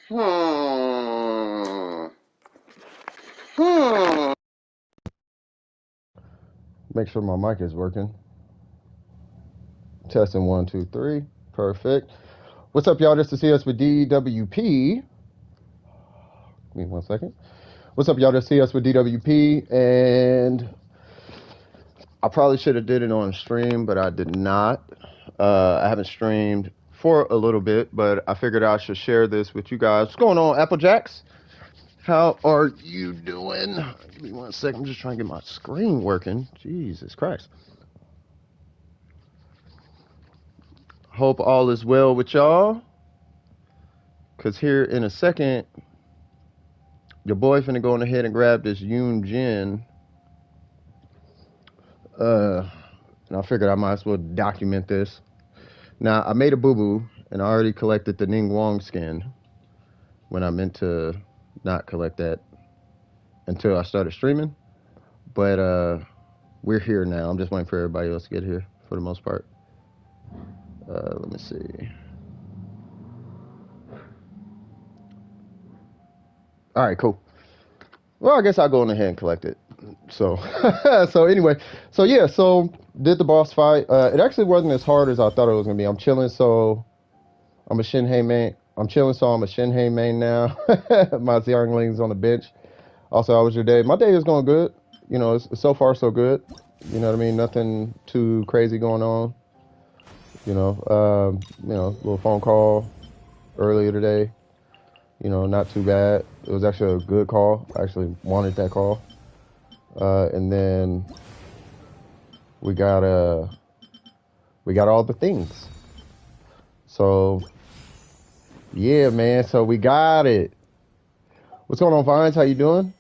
Hmm. Hmm. Make sure my mic is working. Testing 1, 2, 3. Perfect. What's up, y'all? This is CS with DWP. Give me 1 second. What's up, y'all? This is CS with DWP, and I probably should have did it on stream, but I did not. I haven't streamed for a little bit, but I figured I should share this with you guys. What's going on, Applejacks? How are you doing? Give me 1 second. I'm just trying to get my screen working. Jesus Christ. Hope all is well with y'all. Because here in a second, your boy finna go on ahead and grab this Genshin. And I figured I might as well document this. Now, I made a boo-boo, and I already collected the Ning skin when I meant to not collect that until I started streaming. But we're here now. I'm just waiting for everybody else to get here for the most part. Let me see. All right, cool. Well, I guess I'll go on ahead and collect it. So, so anyway, so yeah, so did the boss fight. It actually wasn't as hard as I thought it was gonna be. I'm chilling, so I'm a Shinhei main. I'm chilling, so I'm a Shinhei main now. My youngling's on the bench. Also, how was your day? My day is going good. You know, it's so far so good. You know what I mean? Nothing too crazy going on. Little phone call earlier today. You know, not too bad. It was actually a good call. I actually wanted that call. And then we got all the things. So yeah, man. So we got it. What's going on, Vines? How you doing?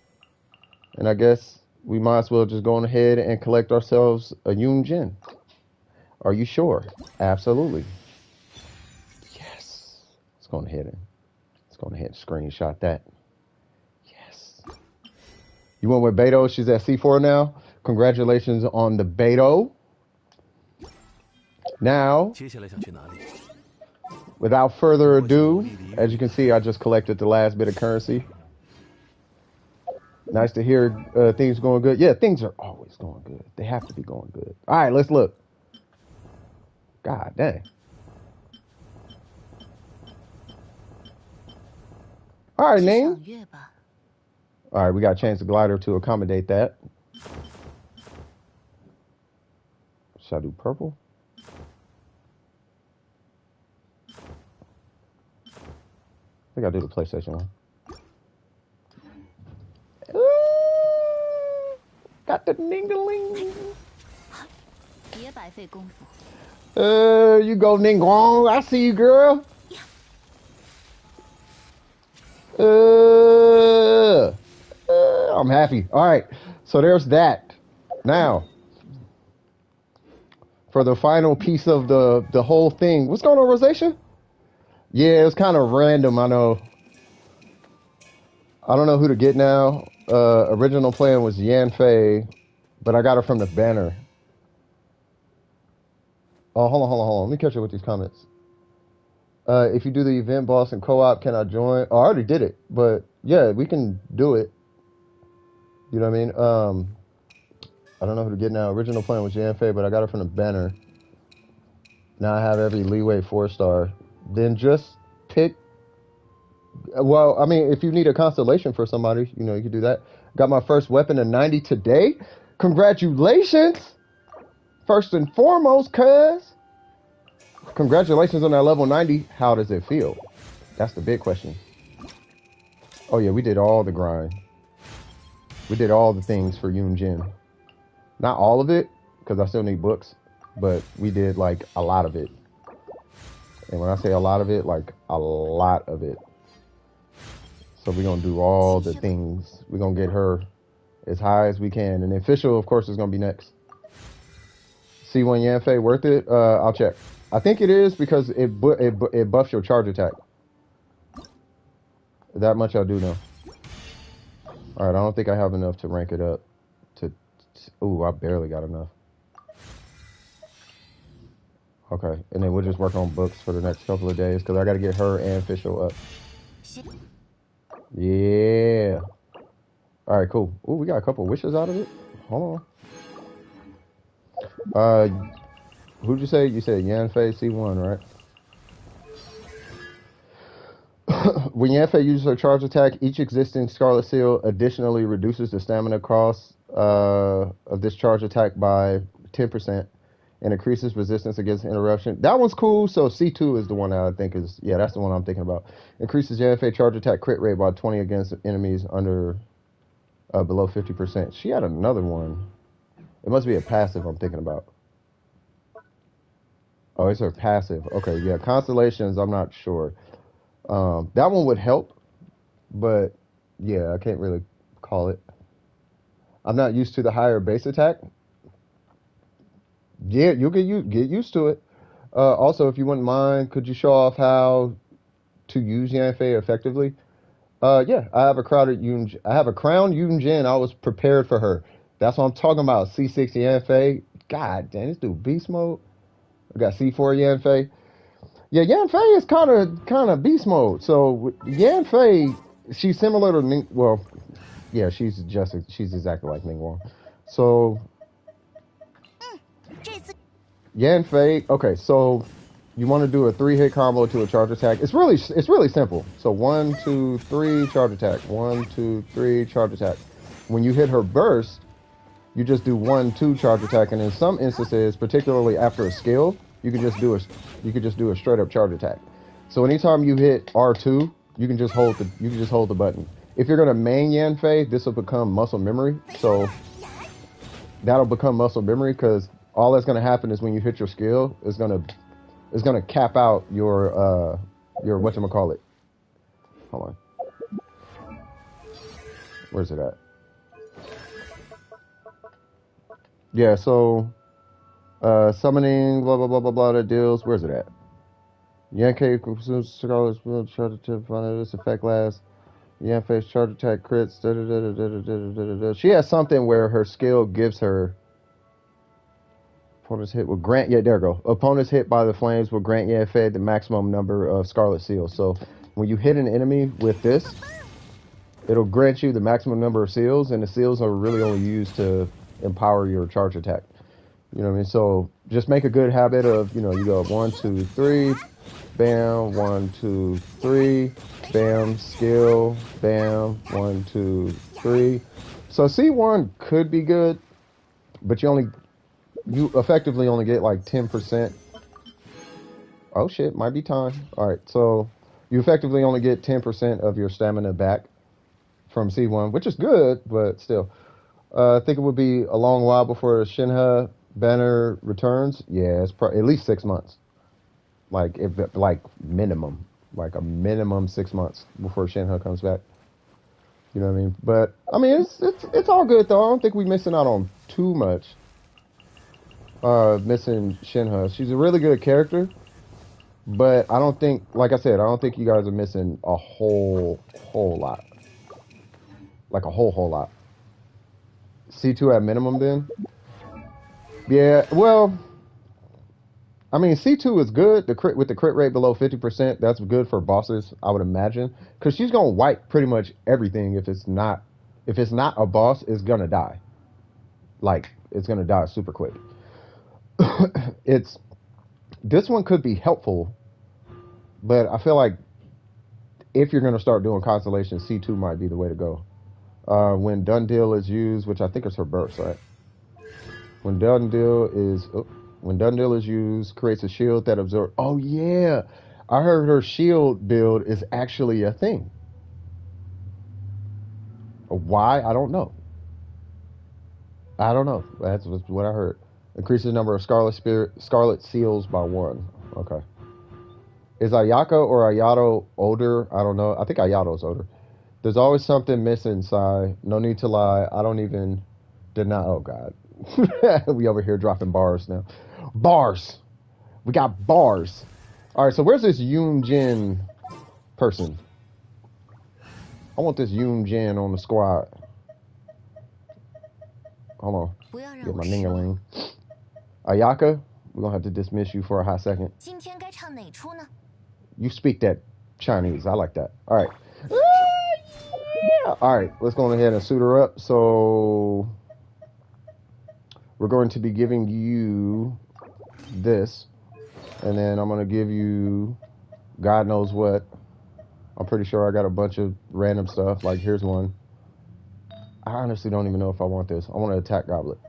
And I guess we might as well just go on ahead and collect ourselves a Yunjin. Are you sure? Absolutely. Yes. Let's go ahead and screenshot that. Yes. You went with Beto. She's at C4 now. Congratulations on the Beto. Now, without further ado, as you can see, I just collected the last bit of currency. Nice to hear things going good. Yeah, things are always going good. They have to be going good. All right, let's look. God dang. All right, Ning. All right, we got to change the glider to accommodate that. Should I do purple? I think I do the PlayStation one. Got the ning-a-ling. You go Ning Wong. I see you, girl. I'm happy. All right, so there's that. Now, for the final piece of the whole thing. What's going on, Rosacea? Yeah, it's kind of random, I know. I don't know who to get now. Original plan was Yan Fei, but I got her from the banner. Oh, hold on. Let me catch up with these comments. If you do the event boss and co-op, can I join? Oh, I already did it, but yeah, we can do it. You know what I mean? I don't know who to get now. Original plan was Yan Fei, but I got her from the banner. Now I have every leeway 4-star. Then just pick. Well, I mean, if you need a constellation for somebody, you know, you could do that. Got my first weapon in 90 today. Congratulations! First and foremost, cuz. Congratulations on that level 90. How does it feel? That's the big question. Oh yeah, we did all the grind. We did all the things for Yunjin. Not all of it, because I still need books, but we did like a lot of it. And when I say a lot of it, like a lot of it. So we're going to do all the things. We're going to get her as high as we can. And the official, of course, is going to be next. C1 Yanfei, worth it? I'll check. I think it is because it buffs your charge attack. That much I do know. All right, I don't think I have enough to rank it up. Ooh, I barely got enough. Okay, and then we'll just work on books for the next couple of days because I got to get her and official up. Yeah. All right, cool. Oh, we got a couple wishes out of it. Hold on. Who'd you say? You said Yanfei C1, right? When Yanfei uses her charge attack, each existing Scarlet Seal additionally reduces the stamina cost of this charge attack by 10% and increases resistance against interruption. That one's cool. So C2 is the one that I think is, yeah, that's the one I'm thinking about. Increases Yanfei charge attack crit rate by 20 against enemies under below 50%. She had another one. It must be a passive I'm thinking about. Oh, it's her passive. Okay, yeah. Constellations, I'm not sure. That one would help, but yeah, I can't really call it. I'm not used to the higher base attack. Yeah, you'll get used to it. Also, if you wouldn't mind, could you show off how to use Yanfei effectively? Yeah, I have a crown Yun Jin. I was prepared for her. That's what I'm talking about. C6 Yanfei. God damn, this dude beast mode. I got C4 Yanfei. Yeah, Yanfei is kind of beast mode. So Yanfei, she's similar to Ning. Well, yeah, she's exactly like Ning Wong. So Yanfei. Okay, so you want to do a 3-hit combo to a charge attack. It's really simple. So 1, 2, 3 charge attack. 1, 2, 3 charge attack. When you hit her burst, you just do 1, 2 charge attack, and in some instances, particularly after a skill, you could just do a straight up charge attack. So anytime you hit R2, you can just hold the button. If you're gonna main Yanfei, this will become muscle memory. So that'll become muscle memory because all that's gonna happen is when you hit your skill, it's gonna cap out your whatchamacallit. Hold on, where's it at? Yeah, so summoning, blah blah blah blah blah. That deals. Where's it at? Yankee consumes Scarlet's will try to tip on this effect last. Yanfei's charge attack crits. Da, da, da, da, da, da, da, da, da. She has something where her skill gives her opponents hit will grant. Yeah, there we go. Opponents hit by the flames will grant Yanfei the maximum number of Scarlet Seals. So when you hit an enemy with this, it'll grant you the maximum number of seals, and the seals are really only used to empower your charge attack. You know what I mean? So just make a good habit of, you go 1, 2, 3, bam, 1, 2, 3, bam, skill, bam, 1, 2, 3. So C1 could be good, but you effectively only get like 10%. Oh shit, might be time. All right, so you effectively only get 10% of your stamina back from C1, which is good, but still. I think it would be a long while before the Shinha banner returns. Yeah, it's at least 6 months. Like minimum, like a minimum 6 months before Shinha comes back. You know what I mean? But I mean, it's all good though. I don't think we're missing out on too much. Missing Shinha. She's a really good character, but I don't think, like I said, I don't think you guys are missing a whole lot. Like a whole lot. C2 at minimum then? Yeah, well, I mean, C2 is good. With the crit rate below 50%, that's good for bosses, I would imagine, because she's gonna wipe pretty much everything. If it's not a boss, it's gonna die. Like it's gonna die super quick. it's This one could be helpful, but I feel like if you're gonna start doing constellations, C2 might be the way to go. When Dundil is used, which I think is her burst, right? When Dundil is used, creates a shield that absorbs. Oh yeah, I heard her shield build is actually a thing. Why? I don't know. I don't know. That's what I heard. Increases the number of Scarlet Seals by 1. Okay. Is Ayaka or Ayato older? I don't know. I think Ayato's older. There's always something missing, Sai. No need to lie. I don't even deny. Oh God. We over here dropping bars now. Bars. We got bars. All right. So where's this Yoon Jin person? I want this Yoon Jin on the squad. Hold on. Get my ningaling. Ayaka, we're gonna have to dismiss you for a hot second. You speak that Chinese. I like that. All right. All right, let's go ahead and suit her up. So we're going to be giving you this, and then I'm going to give you God knows what. I'm pretty sure I got a bunch of random stuff. Like, here's one. I honestly don't even know if I want this. I want an attack goblet.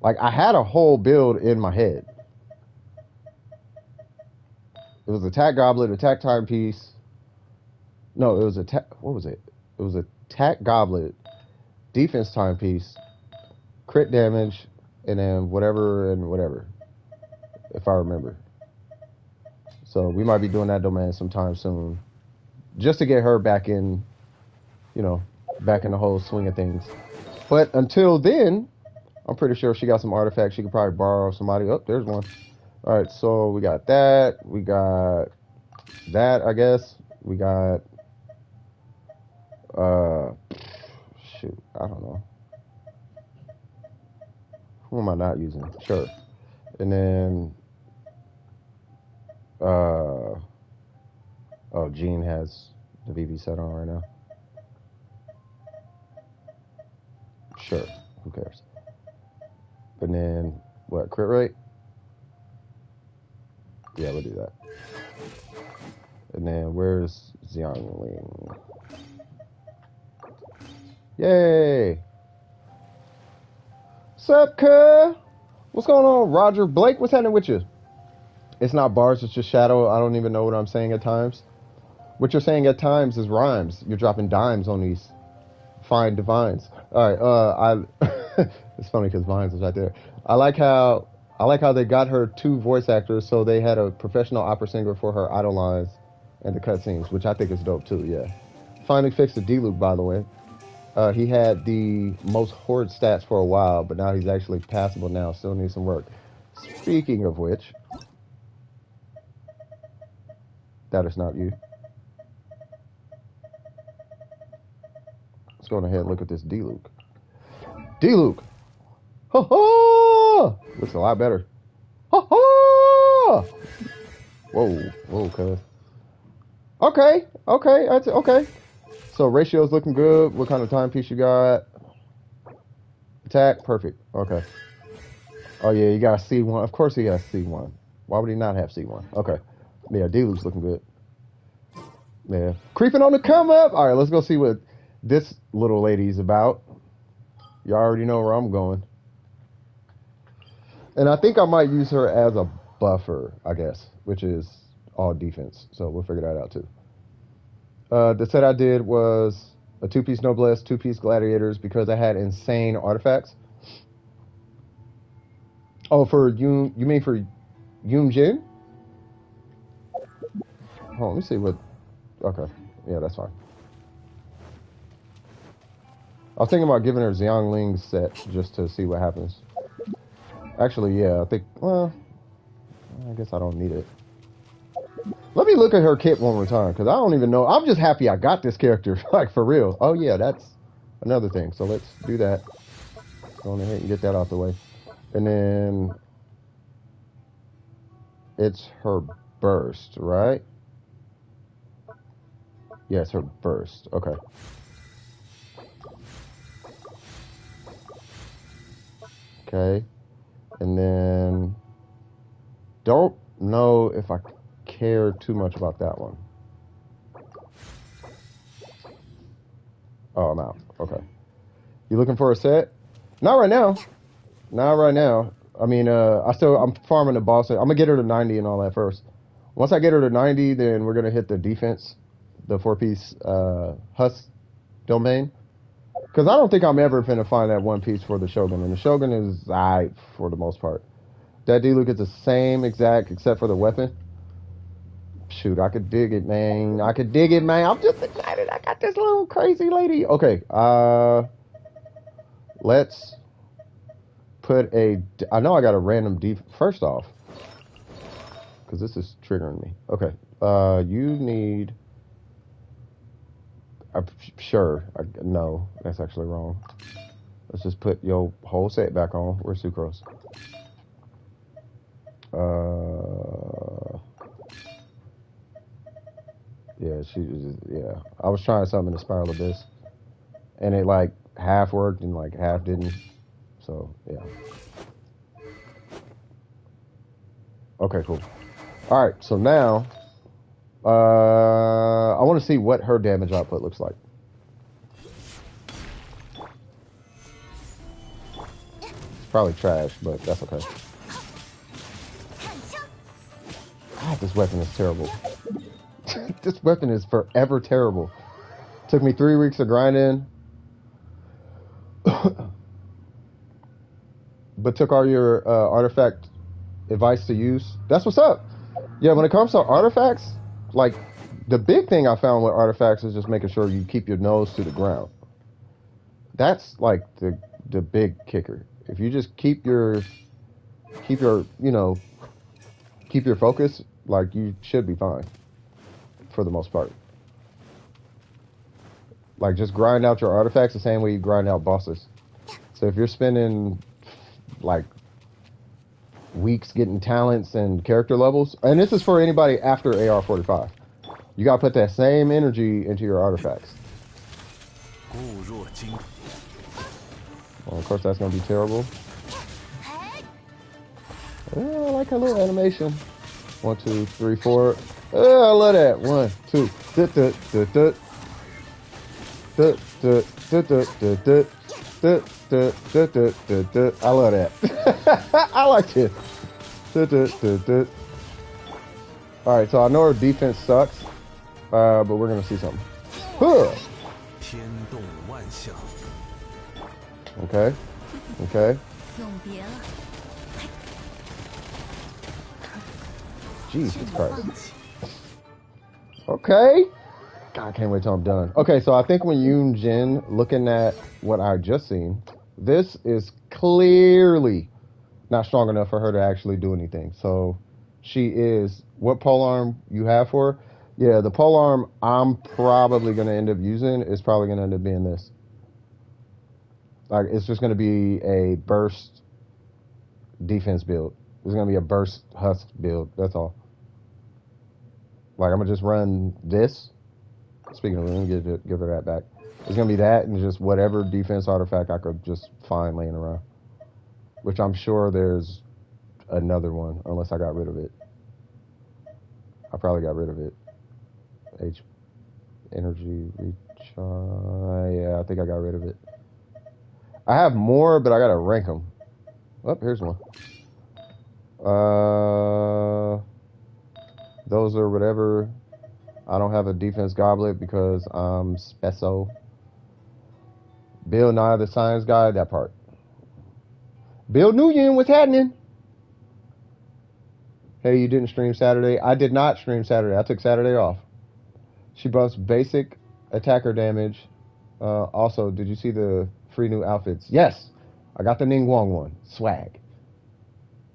Like, I had a whole build in my head. It was attack goblet, attack timepiece. No, it was attack. What was it? It was attack goblet, defense timepiece, crit damage, and then whatever and whatever, if I remember. So we might be doing that domain sometime soon, just to get her back in, you know, back in the whole swing of things. But until then, I'm pretty sure she got some artifacts she could probably borrow somebody. Oh, there's one. All right, so we got that. We got that, I guess. We got, shoot, I don't know. Who am I not using? Sure. And then, oh, Jean has the VV set on right now. Sure, who cares? And then, what, crit rate? Yeah, we'll do that. And then, where's Xiangling? Yay! Sup, cuh? What's going on, Roger Blake? What's happening with you? It's not bars, it's just shadow. I don't even know what I'm saying at times. What you're saying at times is rhymes. You're dropping dimes on these fine divines. All right, it's funny because Vines is right there. I like how they got her 2 voice actors, so they had a professional opera singer for her idle lines and the cutscenes, which I think is dope too. Yeah, finally fixed the D-loop, by the way. He had the most horrid stats for a while, but now he's actually passable now. Still needs some work. Speaking of which, that is not you. Let's go ahead and look at this D-Luke. D-Luke! Ha ha! Looks a lot better. Ha ha! Whoa, whoa, cuz. Okay, that's okay. So ratio's looking good. What kind of timepiece you got? Attack, perfect. Okay. Oh yeah, you got C1. Of course he got C1. Why would he not have C1? Okay. Yeah, D-Luke's looking good. Yeah. Creeping on the come up. All right, let's go see what this little lady's about. You already know where I'm going. And I think I might use her as a buffer, I guess, which is all defense. So we'll figure that out too. The set I did was a 2-piece Noblesse, 2-piece Gladiators because I had insane artifacts. Oh, for you mean for Yoon Jin? Oh, let me see what. Okay, yeah, that's fine. I was thinking about giving her Xiangling's set just to see what happens. Actually, yeah, I think. Well, I guess I don't need it. Let me look at her kit one more time because I don't even know. I'm just happy I got this character, like for real. Oh yeah, that's another thing. So let's do that. Go ahead and get that out the way, and then it's her burst, right? Yeah, it's her burst. Okay. Okay. And then don't know if I care too much about that one. Oh, I'm out. Okay. You looking for a set? Not right now. Not right now. I mean, I'm farming the boss. I'm gonna get her to 90 and all that first. Once I get her to 90, then we're gonna hit the defense, the 4-piece Husk domain. Because I don't think I'm ever finna find that 1 piece for the Shogun, and the Shogun is aight for the most part. That D-Luke is the same exact except for the weapon. Shoot, I could dig it, man. I could dig it, man. I'm just excited. I got this little crazy lady. Okay, let's put a. I know I got a random D. First off, because this is triggering me. Okay, you need. Sure. No, that's actually wrong. Let's just put your whole set back on. Where's Sucrose? Yeah, she was. Yeah, I was trying something in the Spiral Abyss, and it like half worked and like half didn't. So yeah. Okay, cool. All right, so now I want to see what her damage output looks like. It's probably trash, but that's okay. God, this weapon is terrible. This weapon is forever terrible. Took me 3 weeks of grinding, but took all your artifact advice to use. That's what's up. Yeah, when it comes to artifacts, like the big thing I found with artifacts is just making sure you keep your nose to the ground. That's like the big kicker. If you just keep your keep your focus, like you should be fine for the most part. Like just grind out your artifacts the same way you grind out bosses. So if you're spending like weeks getting talents and character levels, and this is for anybody after AR-45, you gotta put that same energy into your artifacts. Well, of course that's gonna be terrible. I like her little animation. 1, 2, 3, 4. I love that. 1, 2. I love that. I like it. All right, so I know our defense sucks, but we're gonna see something. Okay. Okay. Jesus Christ. Okay. God, I can't wait till I'm done. Okay, so I think when Yoon Jin, looking at what I just seen, this is clearly not strong enough for her to actually do anything. So she is, what polearm you have for her? Yeah, the polearm I'm probably going to end up using is probably going to end up being this. Like, it's just going to be a burst defense build. It's going to be a burst husk build. That's all. Like, I'm going to just run this. Speaking of, let me give her that back. It's going to be that and just whatever defense artifact I could just find laying around. Which I'm sure there's another one, unless I got rid of it. I probably got rid of it. Energy recharge. Yeah, I think I got rid of it. I have more, but I got to rank them. Oh, here's one. Those are whatever. I don't have a defense goblet because I'm spesso. Bill Nye the Science Guy, that part. Bill Nguyen, what's happening? Hey, you didn't stream Saturday? I did not stream Saturday. I took Saturday off. She buffs basic attacker damage. Also, did you see the free new outfits? Yes. I got the Ning Wong one. Swag.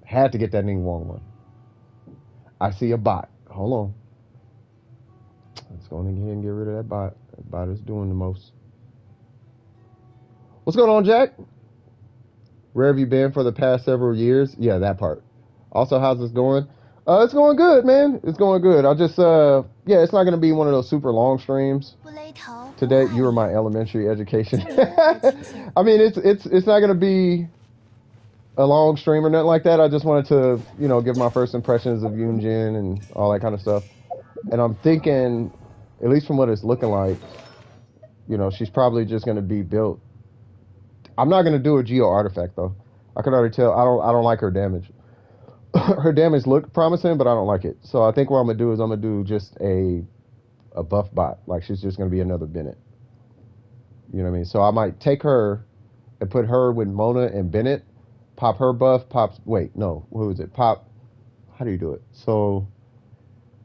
Had to get that Ning Wong one. I see a bot. Hold on. Let's go in here and get rid of that bot. That bot is doing the most. What's going on, Jack? Where have you been for the past several years? Yeah, that part. Also, how's this going? It's going good, man. It's going good. I'll just, yeah, it's not going to be one of those super long streams. Today, you were my elementary education. I mean, it's not going to be a long stream or nothing like that. I just wanted to, you know, give my first impressions of Yoon Jin and all that kind of stuff. And I'm thinking, at least from what it's looking like, you know, she's probably just going to be built. I'm not going to do a Geo artifact, though. I can already tell. I don't like her damage. Her damage looked promising, but I don't like it. So I think what I'm going to do is I'm going to do just a buff bot. Like, she's just going to be another Bennett. You know what I mean? So I might take her and put her with Mona and Bennett. Pop her buff. Wait, no. Who is it? Pop. How do you do it? So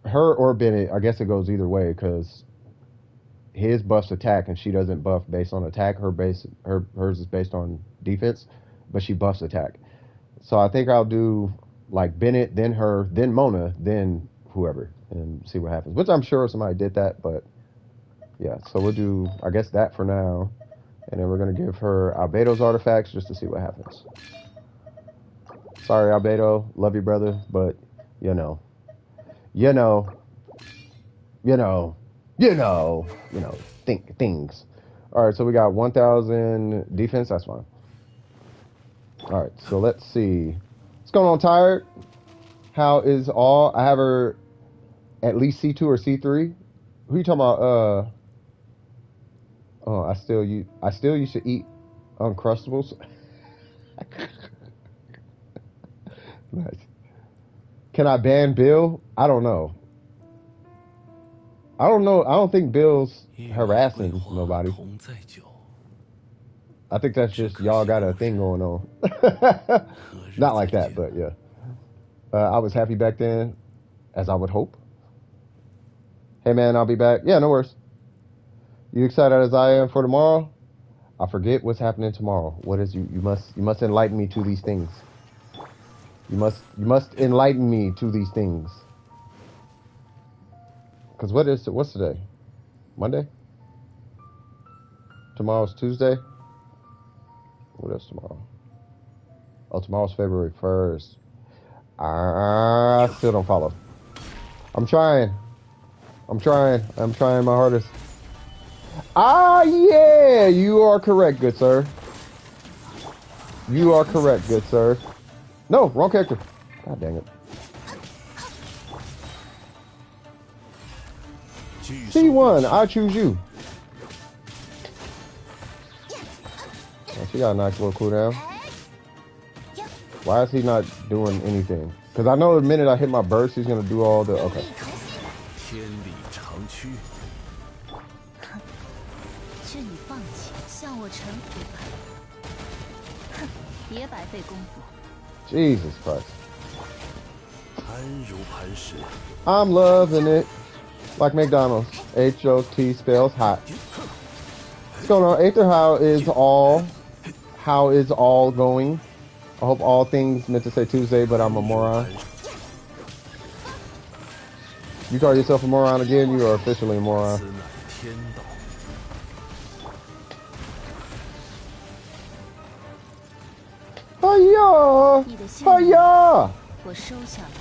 her or Bennett, I guess it goes either way because his buffs attack and she doesn't buff based on attack. Hers is based on defense, but she buffs attack. So I think I'll do like Bennett, then her, then Mona, then whoever, and see what happens. Which I'm sure somebody did that, but yeah. So we'll do, I guess, that for now, and then we're gonna give her Albedo's artifacts just to see what happens. Sorry, Albedo, love you, brother, but you know. you know, think things. All right, so we got 1,000 defense. That's fine. All right, so let's see. What's going on, Tired? How is all? I have her at least C2 or C3. Who you talking about? Oh, I still used to eat Uncrustables. Nice. Can I ban Bill? I don't know. I don't know. I don't think Bill's harassing nobody. I think that's just y'all got a thing going on. Not like that, but yeah. I was happy back then, as I would hope. Hey man, I'll be back. Yeah, no worries. You excited as I am for tomorrow? I forget what's happening tomorrow. What is you? You must enlighten me to these things. You must enlighten me to these things. Cause what's today? Monday? Tomorrow's Tuesday? What else tomorrow? Oh, tomorrow's February 1st. I still don't follow. I'm trying. I'm trying my hardest. Ah, yeah, you are correct, good sir. You are correct, good sir. No, wrong character. God dang it. C1, I choose you. Oh, she got a nice little cooldown. Why is he not doing anything? Because I know the minute I hit my burst, he's going to do all the... Okay. Jesus Christ. I'm loving it. Like McDonald's. H-O-T spells hot. What's going on? Aether, how is all going? I hope all things meant to say Tuesday, but I'm a moron. You call yourself a moron again? You are officially a moron. Hiya! Hiya!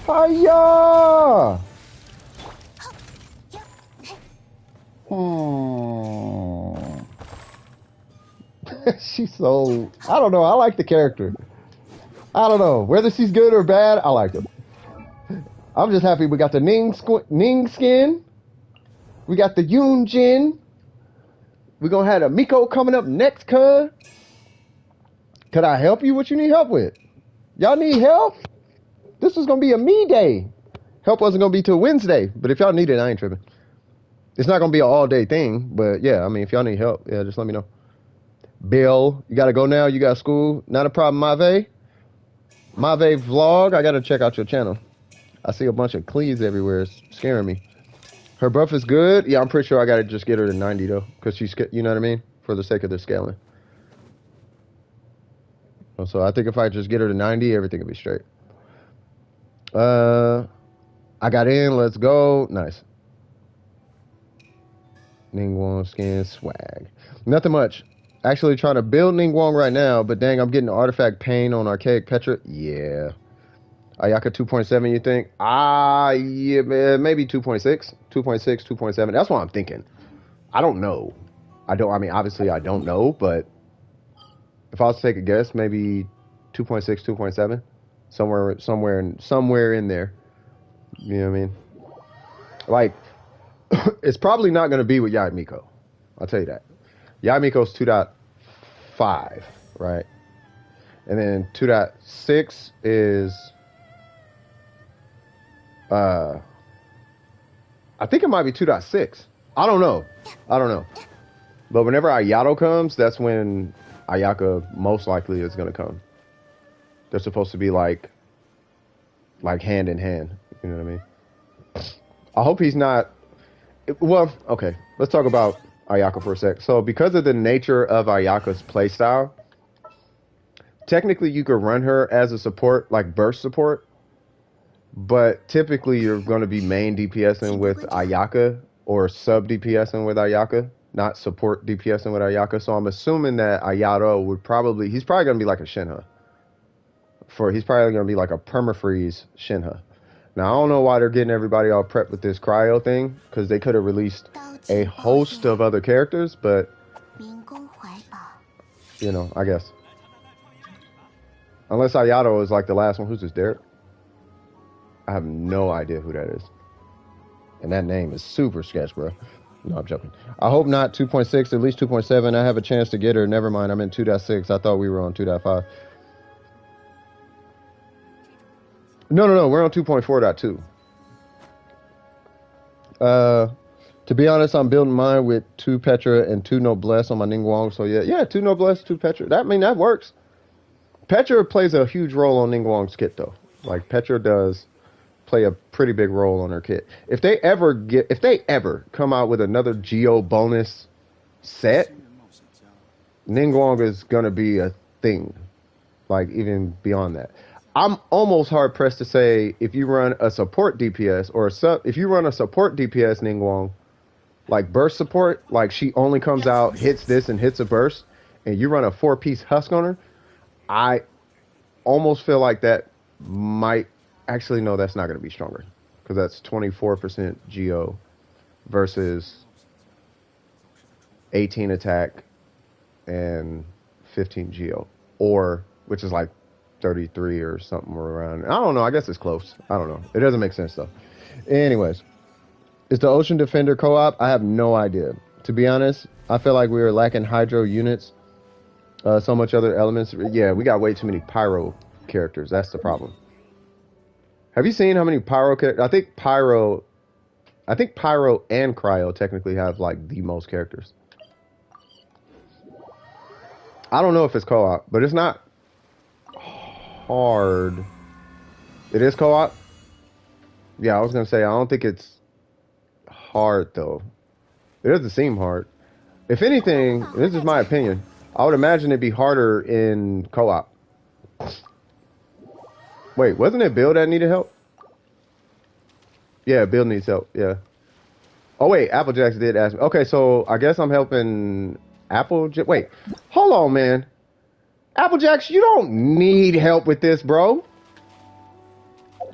Hiya! She's so... I don't know. I like the character. I don't know. Whether she's good or bad, I like her. I'm just happy we got the Ning skin. We got the Yoon Jin. We're going to have a Miko coming up next, cuz. Could I help you? What you need help with? Y'all need help? This was going to be a me day. Help wasn't going to be till Wednesday. But if y'all need it, I ain't tripping. It's not going to be an all-day thing. But, yeah, I mean, if y'all need help, yeah, just let me know. Bill, you got to go now? You got school? Not a problem, Mave. Mave vlog, I got to check out your channel. I see a bunch of cleaves everywhere. It's scaring me. Her buff is good. Yeah, I'm pretty sure I got to just get her to 90, though. Because she's, you know what I mean? For the sake of the scaling. So I think if I just get her to 90, everything will be straight. I got in. Let's go. Nice. Ning Wong skin swag. Nothing much. Actually trying to build Ning Wong right now, but dang, I'm getting artifact pain on Archaic Petra. Yeah. Ayaka 2.7, you think? Yeah, man, maybe 2.6. 2.6, 2.7. That's what I'm thinking. I don't know. I mean, obviously I don't know, but if I was to take a guess, maybe 2.6, 2.7. Somewhere in there. You know what I mean? Like, it's probably not going to be with Yaimiko. I'll tell you that. Yaimiko's 2.5, right? And then 2.6 is... I think it might be 2.6. I don't know. But whenever Ayato comes, that's when Ayaka most likely is going to come. They're supposed to be like hand in hand. You know what I mean? I hope he's not... Well, okay. Let's talk about Ayaka for a sec. So because of the nature of Ayaka's playstyle, technically you could run her as a support, like burst support. But typically you're going to be main DPSing with Ayaka or sub DPSing with Ayaka, not support DPSing with Ayaka. So I'm assuming that Ayato he's probably going to be like a Shinha. He's probably going to be like a permafreeze Shinha. Now, I don't know why they're getting everybody all prepped with this cryo thing, because they could have released a host of other characters, but, you know, I guess. Unless Ayato is like the last one. Who's this, Derek? I have no idea who that is. And that name is super sketch, bro. No, I'm joking. I hope not 2.6, at least 2.7. I have a chance to get her. Never mind, I'm in 2.6. I thought we were on 2.5. No, we're on 2.4.2. To be honest, I'm building mine with 2 Petra and 2 Noblesse on my Ning Wong. So yeah, 2 Noblesse, 2 Petra. That works. Petra plays a huge role on Ning Wong's kit, though. Like, Petra does play a pretty big role on her kit. If they ever come out with another Geo bonus set, Ning Wong is gonna be a thing. Like, even beyond that. I'm almost hard pressed to say if you run a support DPS or if you run a support DPS Ning Wong, like burst support, like she only comes out, hits this and hits a burst, and you run a 4-piece husk on her, I almost feel like that might actually, no, that's not going to be stronger, because that's 24% Geo versus 18 attack and 15 Geo, or which is like 33 or something around. I don't know. I guess it's close. I don't know. It doesn't make sense though. Anyways, is the Ocean Defender co-op? I have no idea. To be honest, I feel like we are lacking hydro units. So much other elements. Yeah, we got way too many pyro characters. That's the problem. Have you seen how many pyro characters? I think pyro and cryo technically have like the most characters. I don't know if it's co-op, but it's not hard. It is co-op? Yeah, I was gonna say I don't think it's hard though. It doesn't seem hard. If anything, this is my opinion, I would imagine it'd be harder in co-op. Wait, wasn't it Bill that needed help? Yeah, Bill needs help, yeah. Oh wait, Applejacks did ask me. Okay, so I guess I'm helping Applejack. Wait, hold on, man. Applejacks, you don't need help with this, bro.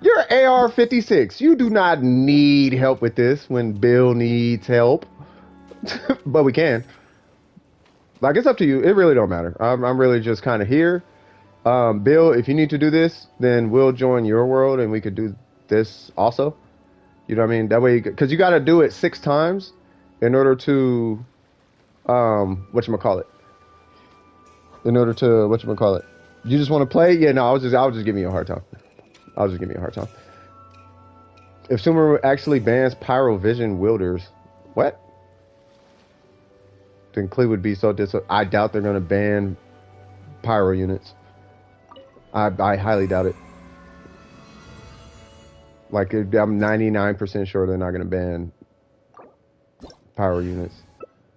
You're AR-56. You do not need help with this when Bill needs help. But we can. Like, it's up to you. It really don't matter. I'm really just kind of here. Bill, if you need to do this, then we'll join your world and we could do this also. You know what I mean? That way, because you got to do it 6 times in order to, whatchamacallit. In order to, whatchamacallit. You just want to play? Yeah, no, I was just giving you a hard time. I was just giving you a hard time. If Sumeru actually bans Pyrovision wielders, what? Then Clee would be so I doubt they're going to ban pyro units. I highly doubt it. Like, I'm 99% sure they're not going to ban pyro units.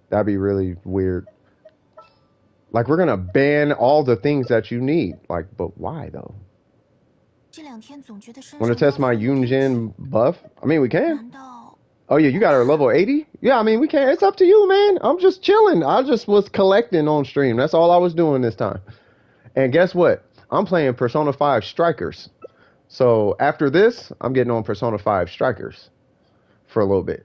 That'd be really weird. Like, we're going to ban all the things that you need. Like, but why, though? Want to test my Yunjin buff? I mean, we can. Oh, yeah, you got her level 80? Yeah, I mean, we can. It's up to you, man. I'm just chilling. I just was collecting on stream. That's all I was doing this time. And guess what? I'm playing Persona 5 Strikers. So after this, I'm getting on Persona 5 Strikers for a little bit.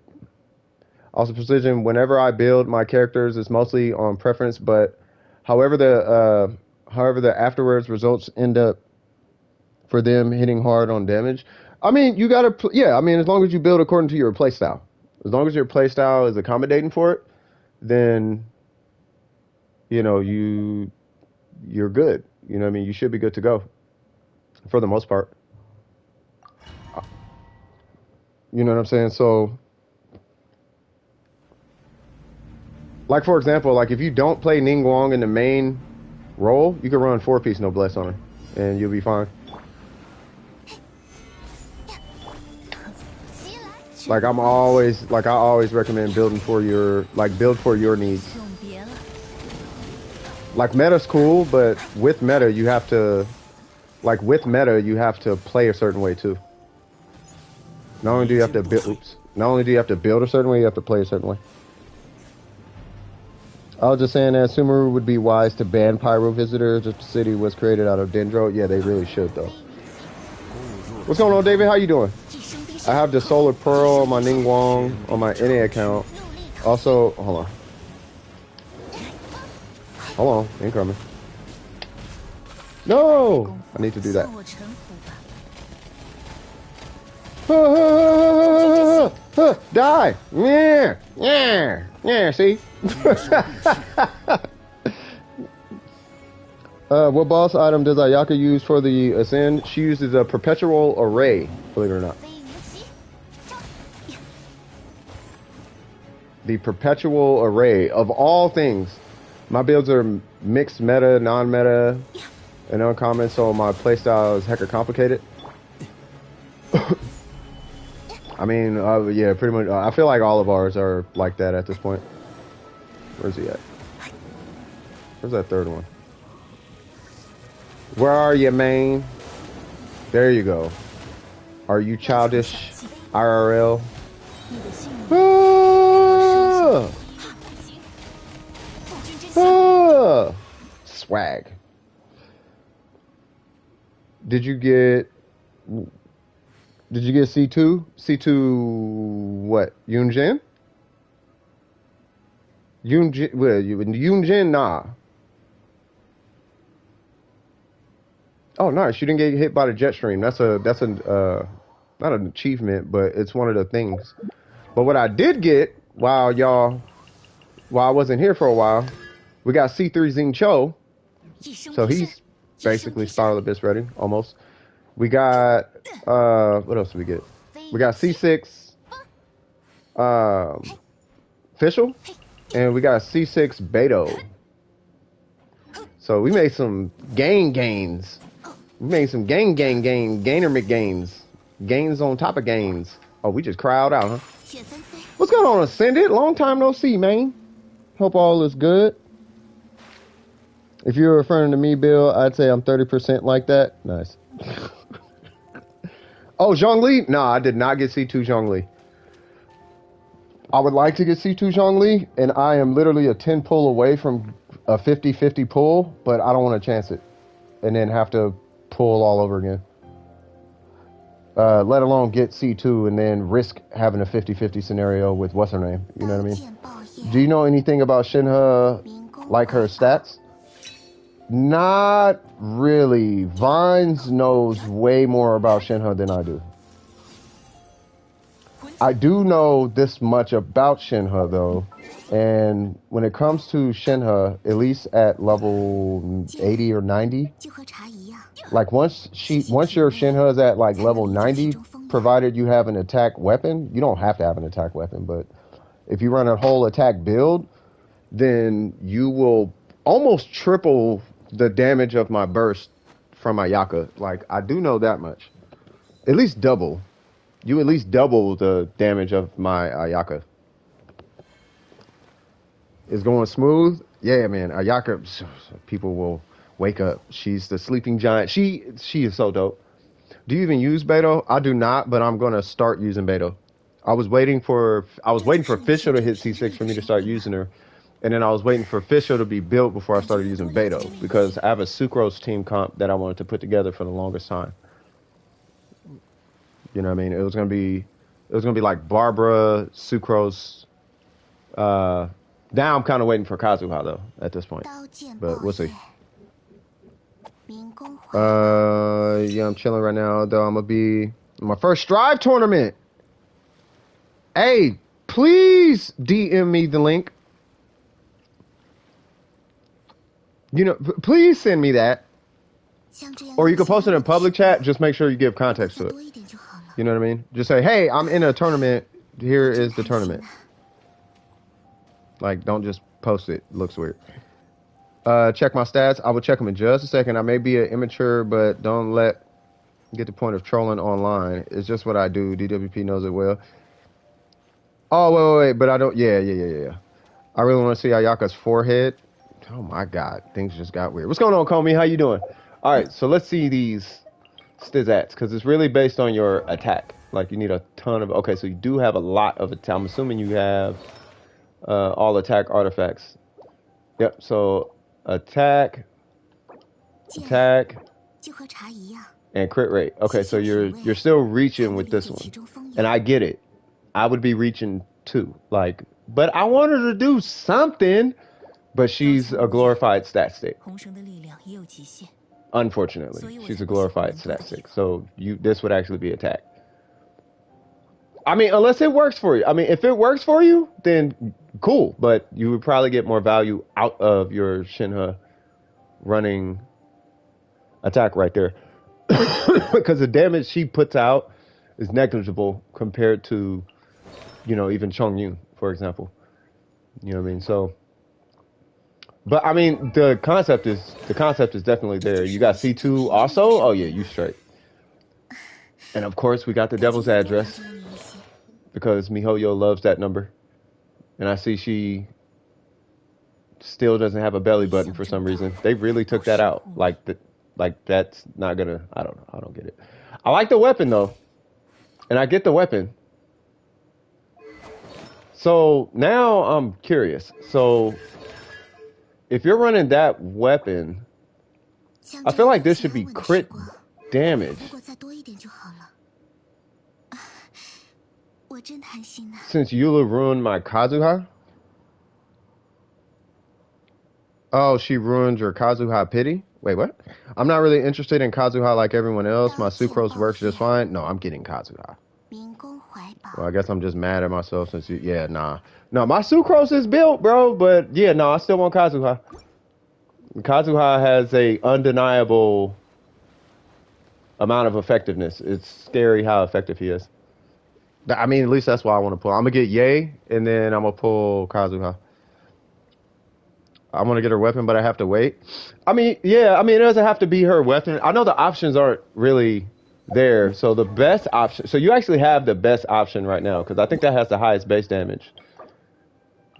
Also, Precision, whenever I build my characters, it's mostly on preference, but however the afterwards results end up for them hitting hard on damage, I mean, you gotta, yeah, I mean, as long as you build according to your playstyle. As long as your playstyle is accommodating for it, then, you know, you're good. You know what I mean? You should be good to go for the most part. You know what I'm saying? So, like, for example, like, if you don't play Ning Wong in the main role, you can run 4-piece Noblesse on her, and you'll be fine. Like, I always recommend building for your, build for your needs. Like, meta's cool, but with meta, you have to play a certain way, too. Not only do you have to build a certain way, you have to play a certain way. I was just saying that Sumeru would be wise to ban pyro visitors if the city was created out of Dendro. Yeah, they really should, though. What's going on, David? How you doing? I have the Solar Pearl on my Ning on my NA account. Also, hold on. Hold on, incoming. No! I need to do that. Die! Yeah, see? What boss item does Ayaka use for the Ascend? She uses a perpetual array, believe it or not. The perpetual array of all things. My builds are mixed meta, non-meta, and uncommon, so my playstyle is hecka complicated. I mean, yeah, pretty much. I feel like all of ours are like that at this point. Where's he at? Where's that third one? Where are you, man? There you go. Are you childish? IRL? Ah! Ah! Swag. Did you get C2? C2 what? Yunjin? Yunjin, nah. Oh, nice. You didn't get hit by the jet stream. That's not an achievement, but it's one of the things. But what I did get while I wasn't here for a while, we got C3 Xing Cho. So he's basically Spiral Abyss ready, almost. We got what else did we get? We got C6 Official, and we got C6 Beto. So we made some gains. We made some gainer McGains. Gains on top of gains. Oh, we just crowd out, huh? What's going on, Ascended? Long time no see, man. Hope all is good. If you're referring to me, Bill, I'd say I'm 30% like that. Nice. Oh, Zhongli? Nah, I did not get C2 Zhongli. I would like to get C2 Zhongli, and I am literally a 10 pull away from a 50-50 pull, but I don't want to chance it and then have to pull all over again. Let alone get C2 and then risk having a 50-50 scenario with what's her name. You know what I mean? Do you know anything about Shinha, like her stats? Not really. Vines knows way more about Shinha than I do. I do know this much about Shinha, though. And when it comes to Shinha, at least at level 80 or 90, like once your Shinha is at like level 90, provided you have an attack weapon, you don't have to have an attack weapon, but if you run a whole attack build, then you will almost triple the damage of my burst from Ayaka. Like, I do know that much. At least double. You at least double the damage of my Ayaka. Is going smooth? Yeah, man. Ayaka, people will wake up. She's the sleeping giant. She is so dope. Do you even use Beto? I do not, but I'm gonna start using Beto. I was waiting for Fisher to hit C6 for me to start using her. And then I was waiting for Fisher to be built before I started using Beto, because I have a Sucrose team comp that I wanted to put together for the longest time. You know what I mean? It was gonna be like Barbara, Sucrose. Now I'm kind of waiting for Kazuha though at this point, but we'll see. Yeah, I'm chilling right now though. I'm gonna be in my first Strive tournament. Hey, please DM me the link. You know, please send me that. Or you can post it in public chat. Just make sure you give context to it. You know what I mean? Just say, hey, I'm in a tournament. Here is the tournament. Like, don't just post it. It looks weird. Check my stats. I will check them in just a second. I may be an immature, but don't get the point of trolling online. It's just what I do. DWP knows it well. Oh, wait. But I don't. Yeah. I really want to see Ayaka's forehead. Oh my God, things just got weird. What's going on, Comey? How you doing? All right, so let's see these stats, because it's really based on your attack. Like, you need a ton of... Okay, so you do have a lot of attack. I'm assuming you have all attack artifacts. Yep, so attack. and crit rate. Okay, so you're still reaching with this one, and I get it. I would be reaching too, like, but I want her to do something. But she's a glorified stat stick. Unfortunately, she's a glorified stat stick. So this would actually be attack. I mean, unless it works for you. I mean, if it works for you, then cool. But you would probably get more value out of your Shinha running attack right there. Because the damage she puts out is negligible compared to, even Chongyun, for example. You know what I mean? So, but I mean, the concept is definitely there. You got C2 also? Oh yeah, you straight. And of course, we got the devil's address because MiHoYo loves that number. And I see she still doesn't have a belly button for some reason. They really took that out. Like that's not gonna. I don't know. I don't get it. I like the weapon though, and I get the weapon. So now I'm curious. So if you're running that weapon, I feel like this should be crit damage. Since Eula ruined my Kazuha? Oh, she ruined your Kazuha pity? Wait, what? I'm not really interested in Kazuha like everyone else. My sucrose works just fine. No, I'm getting Kazuha. Well, I guess I'm just mad at myself since yeah, nah. No, my sucrose is built, bro, but yeah, no, I still want Kazuha. Kazuha has a undeniable amount of effectiveness. It's scary how effective he is. I mean, at least that's why I want to pull. I'm gonna get Ye, and then I'm gonna pull Kazuha. I want to get her weapon, but I have to wait. I mean, yeah, I mean, it doesn't have to be her weapon. I know the options aren't really there. So the best option, so you actually have the best option right now, because I think that has the highest base damage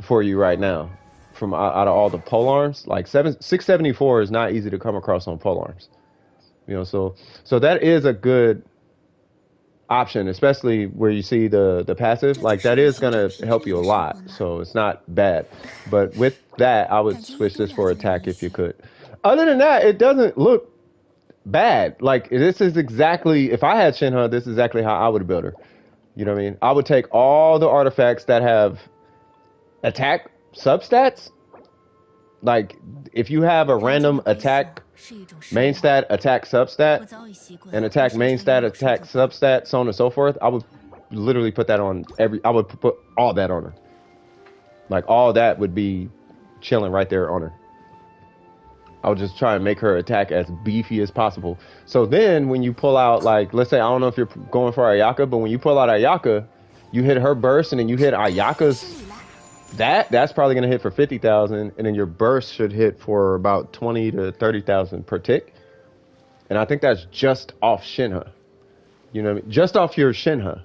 for you right now from out of all the polearms. Like 674 is not easy to come across on polearms. So that is a good option, especially where you see the passive. Like that is gonna help you a lot, so it's not bad. But with that, I would switch this for attack if you could. Other than that, it doesn't look bad. Like this is exactly, if I had Shinha, this is exactly how I would build her. You know what I mean? I would take all the artifacts that have attack substats. Like if you have a random attack main stat, attack substat, and attack main stat, attack substat, so on and so forth, I would literally put that on I would put all that on her. Like all that would be chilling right there on her. I would just try and make her attack as beefy as possible. So then when you pull out, like, let's say, I don't know if you're going for Ayaka, but when you pull out Ayaka, you hit her burst and then you hit Ayaka's, that's probably going to hit for 50,000. And then your burst should hit for about 20 to 30,000 per tick. And I think that's just off Shinha. You know what I mean? Just off your Shinha.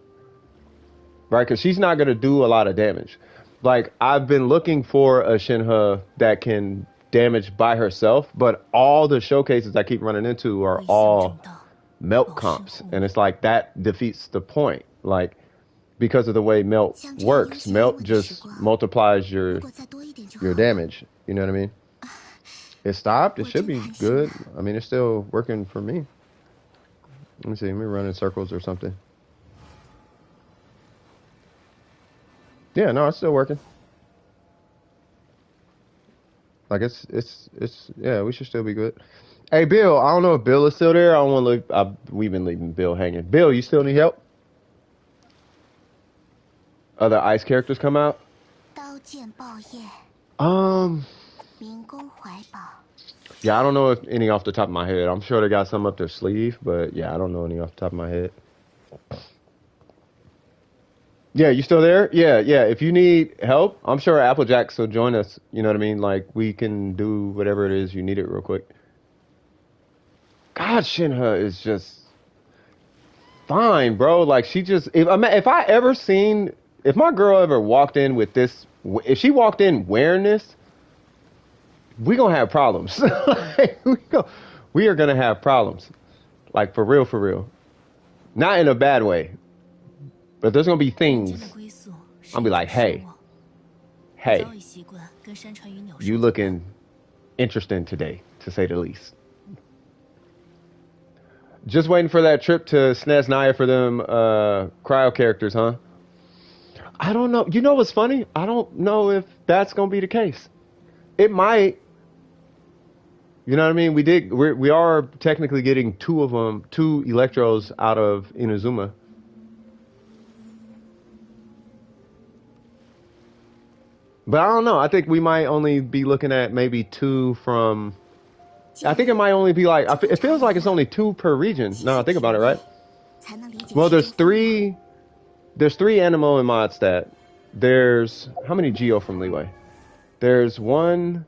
Right? Because she's not going to do a lot of damage. Like, I've been looking for a Shinha that can damage by herself, but all the showcases I keep running into are all melt comps, and it's like that defeats the point. Like, because of the way melt works, melt just multiplies your damage. You know what I mean? It stopped. It should be good. I mean, it's still working for me. Let me see. Let me run in circles or something. Yeah, no, it's still working. Like it's yeah, we should still be good. Hey Bill, I don't know if Bill is still there. I don't want to leave. We've been leaving Bill hanging. Bill, you still need help? Other ice characters come out? Yeah, I don't know if any off the top of my head. I'm sure they got some up their sleeve, but yeah, I don't know any off the top of my head. Yeah, you still there? Yeah. If you need help, I'm sure Applejacks will join us. You know what I mean? Like, we can do whatever it is you need it real quick. God, Shinha is just fine, bro. Like, she just, if my girl ever walked in with this, if she walked in wearing this, we gonna have problems. Like, we are gonna have problems. Like, for real. Not in a bad way. But there's gonna be things I'll be like, hey, you looking interesting today, to say the least. Just waiting for that trip to SNES Naya for them cryo characters, huh? I don't know. You know what's funny? I don't know if that's gonna be the case. It might. You know what I mean? We are technically getting two of them, two Electros out of Inazuma. But I don't know. I think we might only be looking at maybe two from. I think it might only be like. It feels like it's only two per region. Now I think about it, right? Well, there's three. There's three Animo in Modstat. There's how many Geo from Leeway? There's one,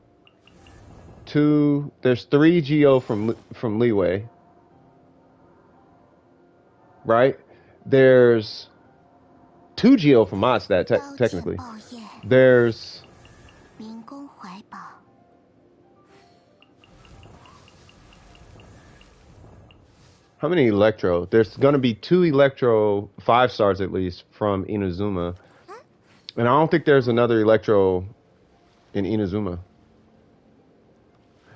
two. There's three Geo from Leeway. Right? There's two Geo from Modstat technically. There's how many Electro? There's gonna be two Electro 5 stars at least from Inazuma. And I don't think there's another Electro in Inazuma.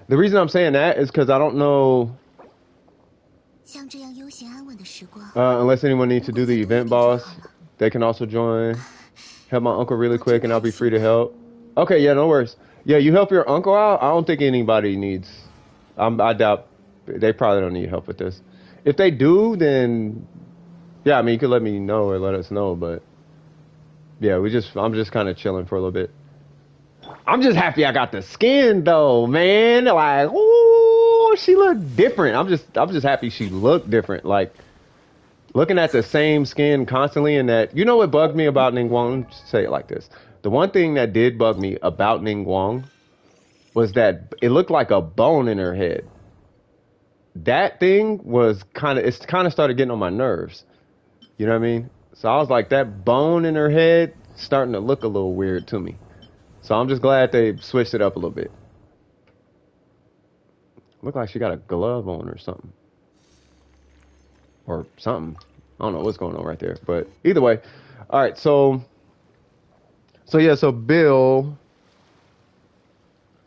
The reason I'm saying that is because I don't know unless anyone needs to do the event boss, they can also join. Help my uncle really quick and I'll be free to help. Okay, yeah, no worries. Yeah, you help your uncle out? I don't think anybody needs... I doubt... They probably don't need help with this. If they do, then... Yeah, I mean, you could let me know or let us know, but... Yeah, I'm just kind of chilling for a little bit. I'm just happy I got the skin, though, man. Like, ooh, she looked different. I'm just happy she looked different. Like... Looking at the same skin constantly and that... You know what bugged me about Ningguang? Just say it like this. The one thing that did bug me about Ningguang was that it looked like a bone in her head. That thing was it's kind of started getting on my nerves. You know what I mean? So I was like, that bone in her head starting to look a little weird to me. So I'm just glad they switched it up a little bit. Looked like she got a glove on or something. Or something. I don't know what's going on right there. But either way. All right, so yeah, so Bill,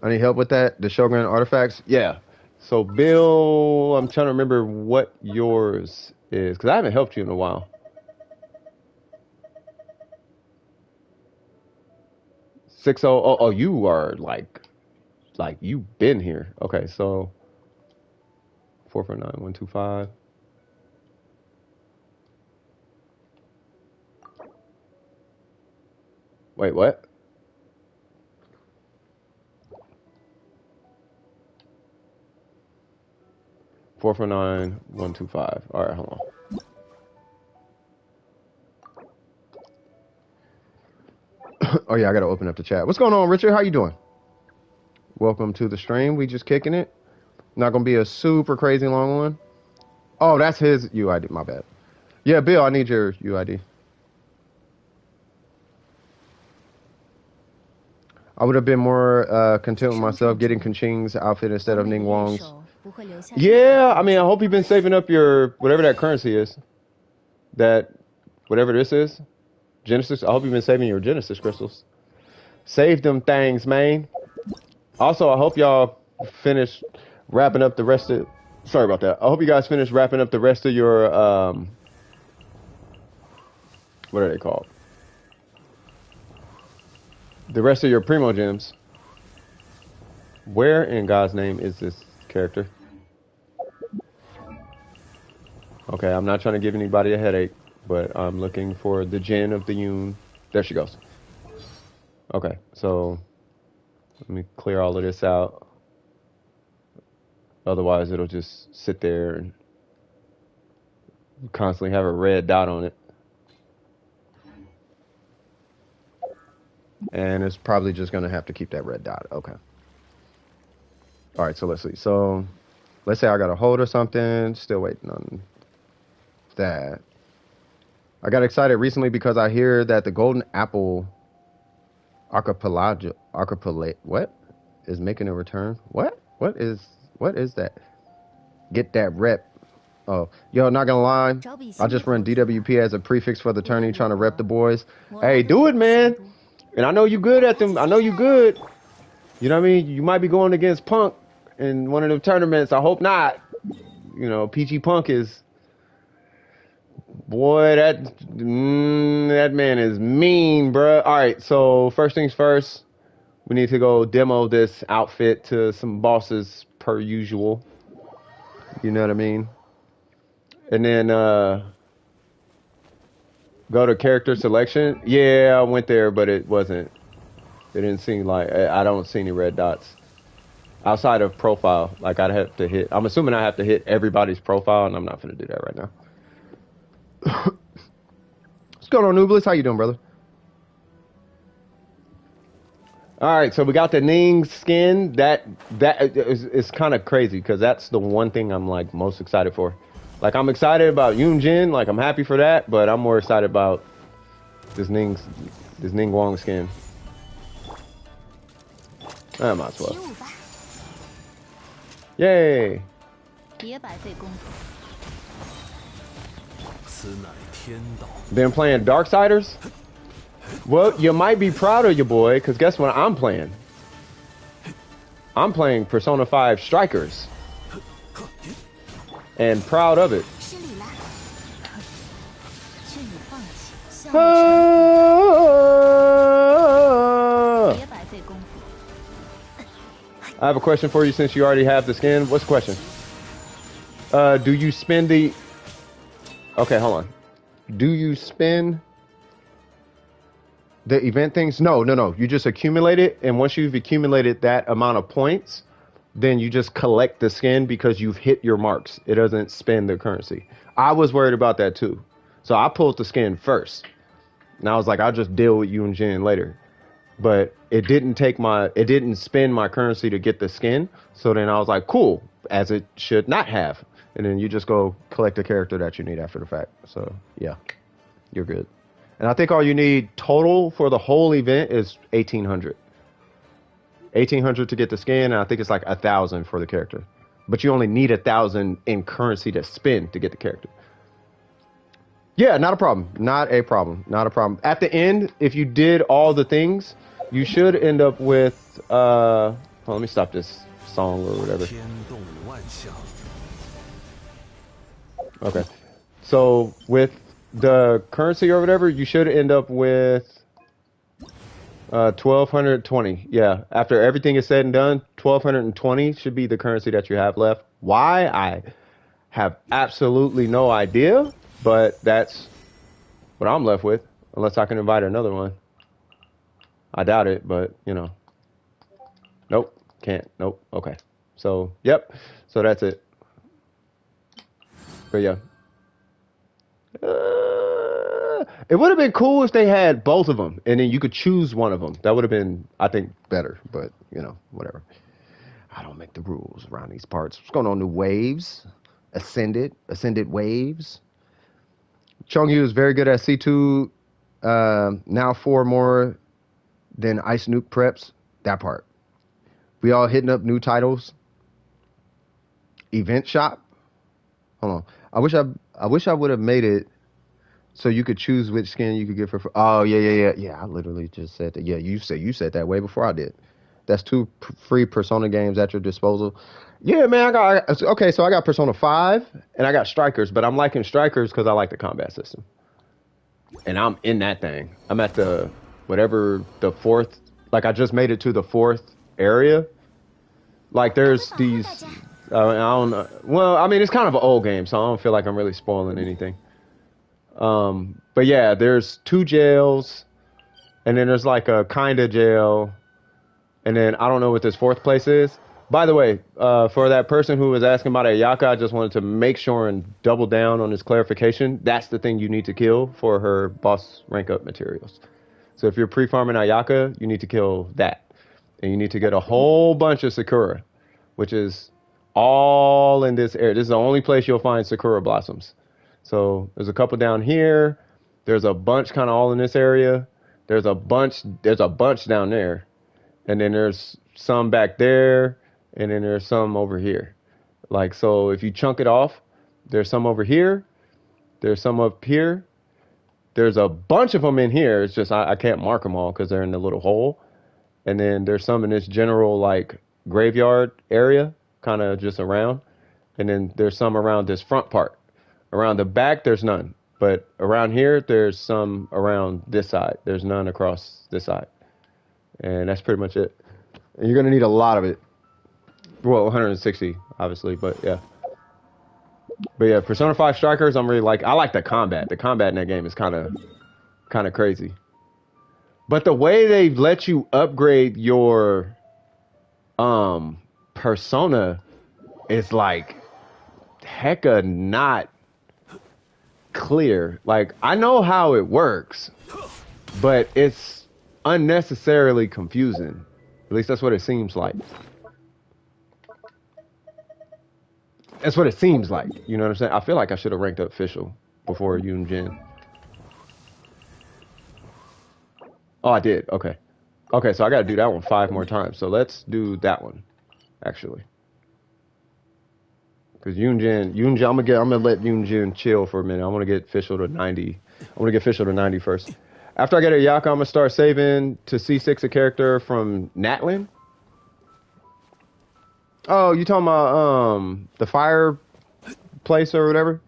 I need help with that. The Shogun artifacts. Yeah. So Bill, I'm trying to remember what yours is because I haven't helped you in a while. 60. Oh, you are like you've been here. Okay, so 449-125. Wait, what? Four four nine 125. All right, hold on. Oh yeah, I gotta open up the chat. What's going on, Richard? How you doing? Welcome to the stream. We just kicking it. Not gonna be a super crazy long one. Oh, that's his UID. My bad. Yeah, Bill, I need your UID. I would have been more content with myself getting Kanching's outfit instead of Ning Wong's. Yeah, I mean, I hope you've been saving up your whatever that currency is. That whatever this is, Genesis. I hope you've been saving your Genesis crystals. Save them things, man. Also, I hope y'all finish wrapping up the rest of. Sorry about that. I hope you guys finish wrapping up the rest of your what are they called? The rest of your Primo gems. Where in God's name is this character? Okay, I'm not trying to give anybody a headache, but I'm looking for the Jin of the Yoon. There she goes. Okay, so let me clear all of this out. Otherwise, it'll just sit there and constantly have a red dot on it. And it's probably just going to have to keep that red dot. Okay. All right, so let's see. So let's say I got a hold or something. Still waiting on that. I got excited recently because I hear that the Golden Apple archipelago, what? Is making a return. What? What is that? Get that rep. Oh, yo, not gonna lie. I just run DWP as a prefix for the tourney, trying to rep the boys. Hey, do it, man. And I know you good at them. I know you good. You know what I mean? You might be going against Punk in one of them tournaments. I hope not. PG Punk is boy. That man is mean, bruh. All right, so first things first, we need to go demo this outfit to some bosses per usual. You know what I mean? And then go to character selection. Yeah, I went there, but it wasn't. It didn't seem like I don't see any red dots outside of profile. Like I'd have to hit. I'm assuming I have to hit everybody's profile, and I'm not gonna do that right now. What's going on, Nublis? How you doing, brother? All right, so we got the Ning skin. That is kind of crazy because that's the one thing I'm like most excited for. Like I'm excited about Yoon Jin, like I'm happy for that, but I'm more excited about this Ning Wong skin. I might as well. Yay! Been playing Darksiders? Well, you might be proud of your boy, because guess what I'm playing? I'm playing Persona 5 Strikers. And proud of it. I have a question for you since you already have the skin. What's the question? Do you spend the... Okay, hold on. Do you spend the event things? No. You just accumulate it, and once you've accumulated that amount of points, then you just collect the skin because you've hit your marks. It doesn't spend the currency. I was worried about that too. So I pulled the skin first. And I was like, I'll just deal with you and Jin later. But it didn't spend my currency to get the skin. So then I was like, cool, as it should not have. And then you just go collect the character that you need after the fact. So yeah, you're good. And I think all you need total for the whole event is 1,800. 1,800 to get the skin, and I think it's like 1,000 for the character. But you only need 1,000 in currency to spend to get the character. Yeah, not a problem. Not a problem. Not a problem. At the end, if you did all the things, you should end up with let me stop this song or whatever. Okay. So with the currency or whatever, you should end up with 1,220. Yeah. After everything is said and done, 1,220 should be the currency that you have left. Why? I have absolutely no idea, but that's what I'm left with, unless I can invite another one. I doubt it, but Nope. Can't. Nope. Okay. So, yep. So that's it. But yeah. It would have been cool if they had both of them, and then you could choose one of them. That would have been, I think, better. But, whatever. I don't make the rules around these parts. What's going on? New waves? Ascended waves? Chongyu is very good at C2. Now 4 more than Ice Nuke preps. That part. We all hitting up new titles. Event shop. Hold on. I wish I would have made it so you could choose which skin you could get for. Oh yeah. I literally just said that. Yeah, you said that way before I did. That's 2 free Persona games at your disposal. Yeah, man. So I got Persona 5 and I got Strikers, but I'm liking Strikers because I like the combat system. And I'm in that thing. I'm at the 4th. Like I just made it to the 4th area. Like there's these. I don't know. Well, I mean, it's kind of an old game, so I don't feel like I'm really spoiling anything. But yeah, there's 2 jails, and then there's like a kind of jail, and then I don't know what this 4th place is. By the way, for that person who was asking about Ayaka, I just wanted to make sure and double down on this clarification. That's the thing you need to kill for her boss rank up materials. So if you're pre-farming Ayaka, you need to kill that. And you need to get a whole bunch of Sakura, which is all in this area. This is the only place you'll find Sakura blossoms. So there's a couple down here. There's a bunch kind of all in this area. There's a bunch down there. And then there's some back there. And then there's some over here. Like, so if you chunk it off, there's some over here. There's some up here. There's a bunch of them in here. It's just I can't mark them all because they're in the little hole. And then there's some in this general like graveyard area, kind of just around. and then there's some around this front part. Around the back, there's none. But around here, there's some around this side. There's none across this side. And that's pretty much it. And you're going to need a lot of it. Well, 160, obviously, but yeah. But yeah, Persona 5 Strikers, I'm really like, I like the combat. The combat in that game is kind of crazy. But the way they've let you upgrade your persona is like hecka not clear. Like, I know how it works, but it's unnecessarily confusing. At least that's what it seems like. That's what it seems like. You know what I'm saying? I feel like I should have ranked up official before Yoon Jin. Oh, I did. Okay. Okay, so I got to do that one 5 more times. So let's do that one, actually. Because I'm gonna let Yoon Jin chill for a minute. I want to get official to 90. I want to get official to 90 first. After I get a Yaka, I'm gonna start saving to C6 a character from Natlin. Oh, you talking about the fire place or whatever?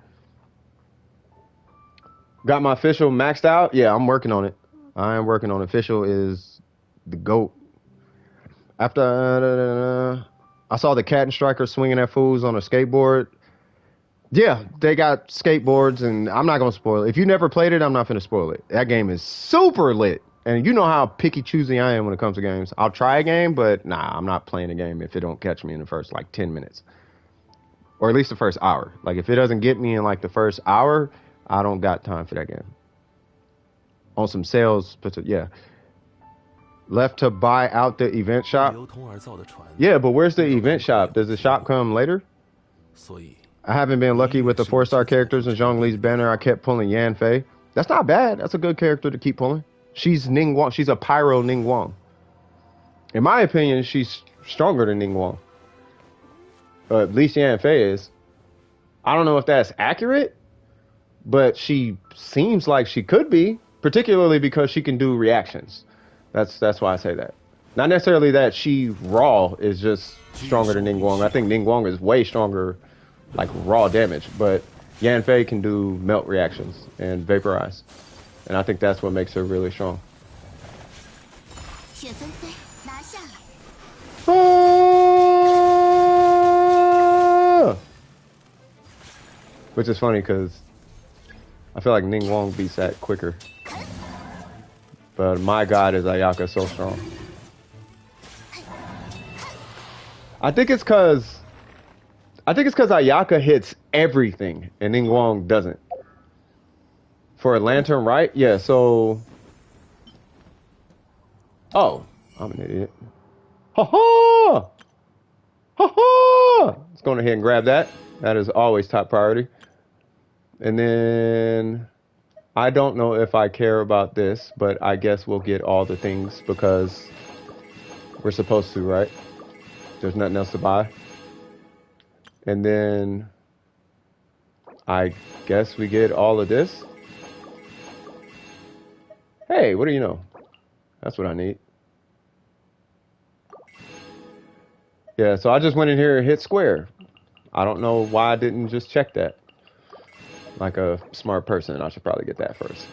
Got my official maxed out? Yeah, I'm working on it. I am working on it. Official is the GOAT. After I saw the Cat and Striker swinging at fools on a skateboard. Yeah, they got skateboards, and I'm not gonna spoil it. If you never played it, I'm not gonna spoil it. That game is super lit. And you know how picky choosy I am when it comes to games. I'll try a game, but nah, I'm not playing a game if it don't catch me in the first like 10 minutes. Or at least the first hour. Like if it doesn't get me in like the first hour, I don't got time for that game. On some sales, but yeah. Left to buy out the event shop. Yeah, but where's the event shop? Does the shop come later? I haven't been lucky with the 4-star characters in Zhongli's banner. I kept pulling Yan Fei. That's not bad. That's a good character to keep pulling. She's Ning Wang. She's a pyro Ning Wang. In my opinion, she's stronger than Ning Wang. At least Yan Fei is. I don't know if that's accurate, but she seems like she could be, particularly because she can do reactions. That's why I say that. Not necessarily that she raw is just stronger than Ning Wang. I think Ning Wang is way stronger, like raw damage, but Yan Fei can do melt reactions and vaporize. And I think that's what makes her really strong. Ah! Which is funny because I feel like Ning Wang beats that quicker. But my god is Ayaka so strong. I think it's because Ayaka hits everything and Ning Wang doesn't. For a lantern, right? Yeah, so... Oh, I'm an idiot. Ha-ha! Ha-ha! Let's go ahead and grab that. That is always top priority. And then... I don't know if I care about this, but I guess we'll get all the things because we're supposed to, right? There's nothing else to buy. And then... I guess we get all of this. Hey, what do you know? That's what I need. Yeah, so I just went in here and hit square. I don't know why I didn't just check that. Like a smart person, I should probably get that first.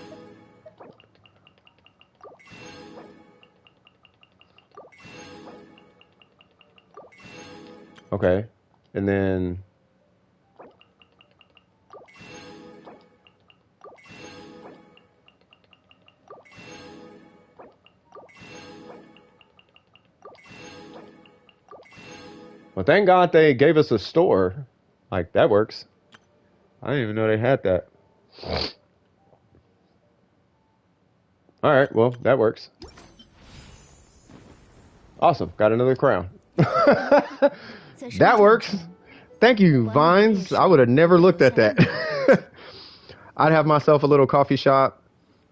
Okay, and then... Well, thank God they gave us a store. Like, that works. I didn't even know they had that. Alright, well, that works. Awesome, got another crown. That works. Thank you, Vines. I would have never looked at that. I'd have myself a little coffee shop,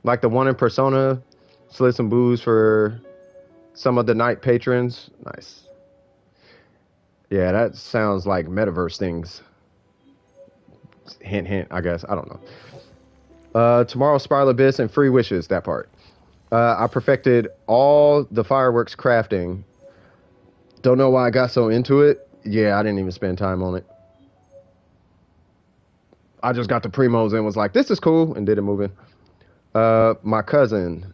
like the one in Persona. Slid some booze for some of the night patrons. Nice. Yeah, that sounds like metaverse things. Hint, hint, I guess. I don't know. Tomorrow, Spiral Abyss and Free Wishes, that part. I perfected all the fireworks crafting. Don't know why I got so into it. Yeah, I didn't even spend time on it. I just got the primos and was like, this is cool, and did it moving. My cousin.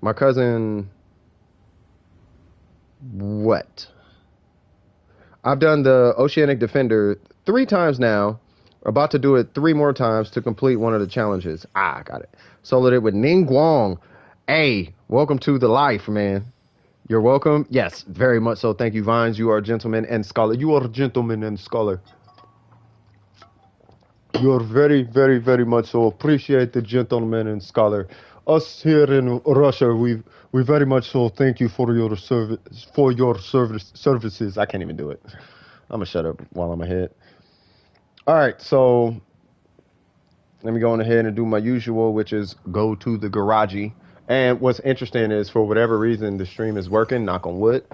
My cousin. What? I've done the Oceanic Defender 3 times now. About to do it 3 more times to complete one of the challenges. Ah, got it. Soloed it with Ning Guang. Hey, welcome to the life, man. You're welcome. Yes, very much so. Thank you, Vines. You are a gentleman and scholar. You are a gentleman and scholar. You're very, very, very much so. Appreciate the gentleman and scholar. Us here in Russia, we very much so thank you for your services. I can't even do it. I'm gonna shut up while I'm ahead. All right, so let me go on ahead and do my usual, which is go to the garagey. And what's interesting is, for whatever reason, the stream is working. Knock on wood.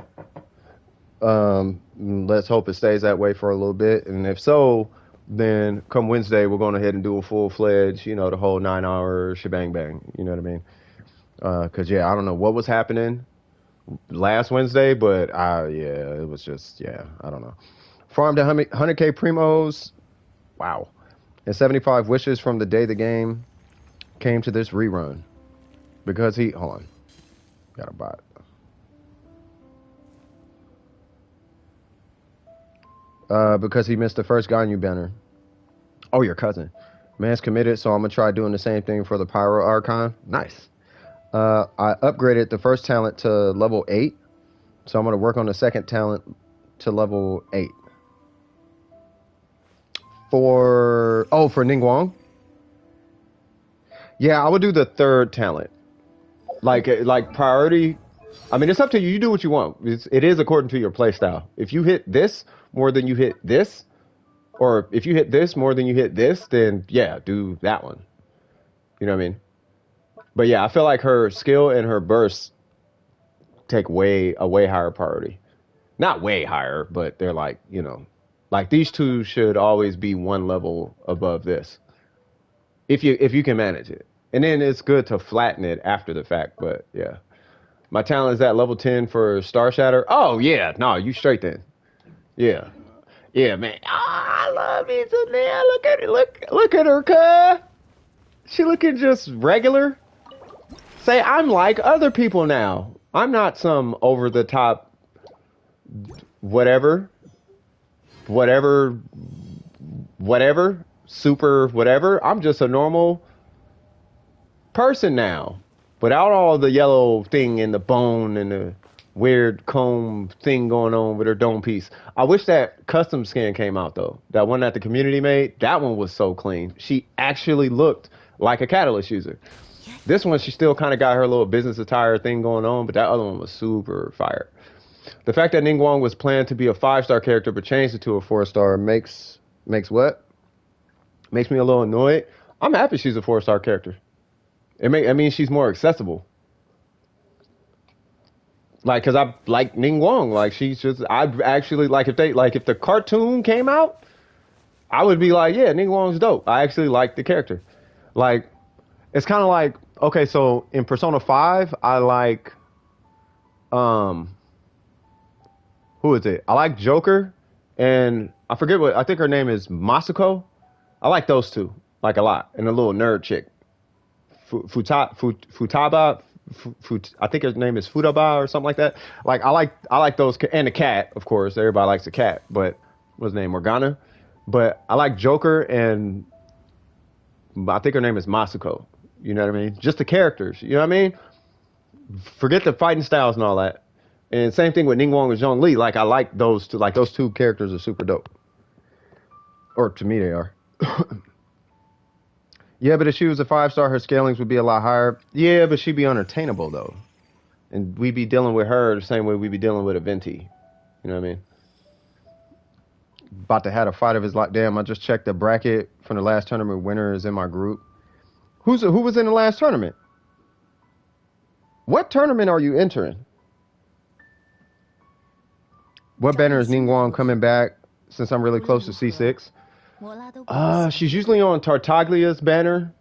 Let's hope it stays that way for a little bit. And if so, then come Wednesday, we're going ahead and do a full-fledged, the whole 9-hour shebang bang. You know what I mean? Because, yeah, I don't know what was happening last Wednesday, but, yeah, it was just, yeah, I don't know. Farmed 100K primos. Wow. And 75 wishes from the day the game came to this rerun. Because hold on. Got a bot. Because he missed the first Ganyu banner. Oh, your cousin. Man's committed, so I'm going to try doing the same thing for the Pyro Archon. Nice. I upgraded the first talent to level 8, so I'm going to work on the second talent to level 8. For Ningguang? Yeah, I would do the third talent. Like priority. I mean, it's up to you. You do what you want. It is according to your playstyle. If you hit this more than you hit this, or if you hit this more than you hit this, then yeah, do that one. You know what I mean? But yeah, I feel like her skill and her bursts take a way higher priority. Not way higher, but they're like, like these two should always be one level above this. If you can manage it. And then it's good to flatten it after the fact, but yeah. My talent is at level 10 for Star Shatter. Oh yeah, no, you straight then. Yeah. Yeah, man. Oh, I love it. So now look at it. Look at her, cuh. She looking just regular. Say, I'm like other people now. I'm not some over the top whatever, super whatever. I'm just a normal person now, without all the yellow thing in the bone and the weird comb thing going on with her dome piece. I wish that custom skin came out though. That one that the community made, that one was so clean. She actually looked like a Catalyst user. This one, she still kind of got her little business attire thing going on, but that other one was super fire. The fact that Ningguang was planned to be a 5-star character but changed it to a 4-star makes what? Makes me a little annoyed. I'm happy she's a 4-star character. I mean, she's more accessible. Like, cause I like Ning Wong. Like, she's just. I'd actually like if the cartoon came out, I would be like, yeah, Ning Wong's dope. I actually like the character. Like, it's kind of like, okay, so in Persona 5, I like, who is it? I like Joker, and I forget I think her name is Masako. I like those two, like a lot, and a little nerd chick. Futaba, I think his name is Futaba or something like that. Like I like those, and the cat, of course. Everybody likes the cat, but what's his name, Morgana? But I like Joker, and I think her name is Masako. You know what I mean? Just the characters. You know what I mean? Forget the fighting styles and all that. And same thing with Ningguang and Zhongli. Like I like those two. Like those two characters are super dope. Or to me, they are. Yeah, but if she was a 5-star, her scalings would be a lot higher. Yeah, but she'd be unattainable, though. And we'd be dealing with her the same way we'd be dealing with a Venti. You know what I mean? About to have a fight of his life. Damn, I just checked the bracket from the last tournament. Winner is in my group. Who was in the last tournament? What tournament are you entering? What banner is Ningguang coming back since I'm really close to C6? She's usually on Tartaglia's banner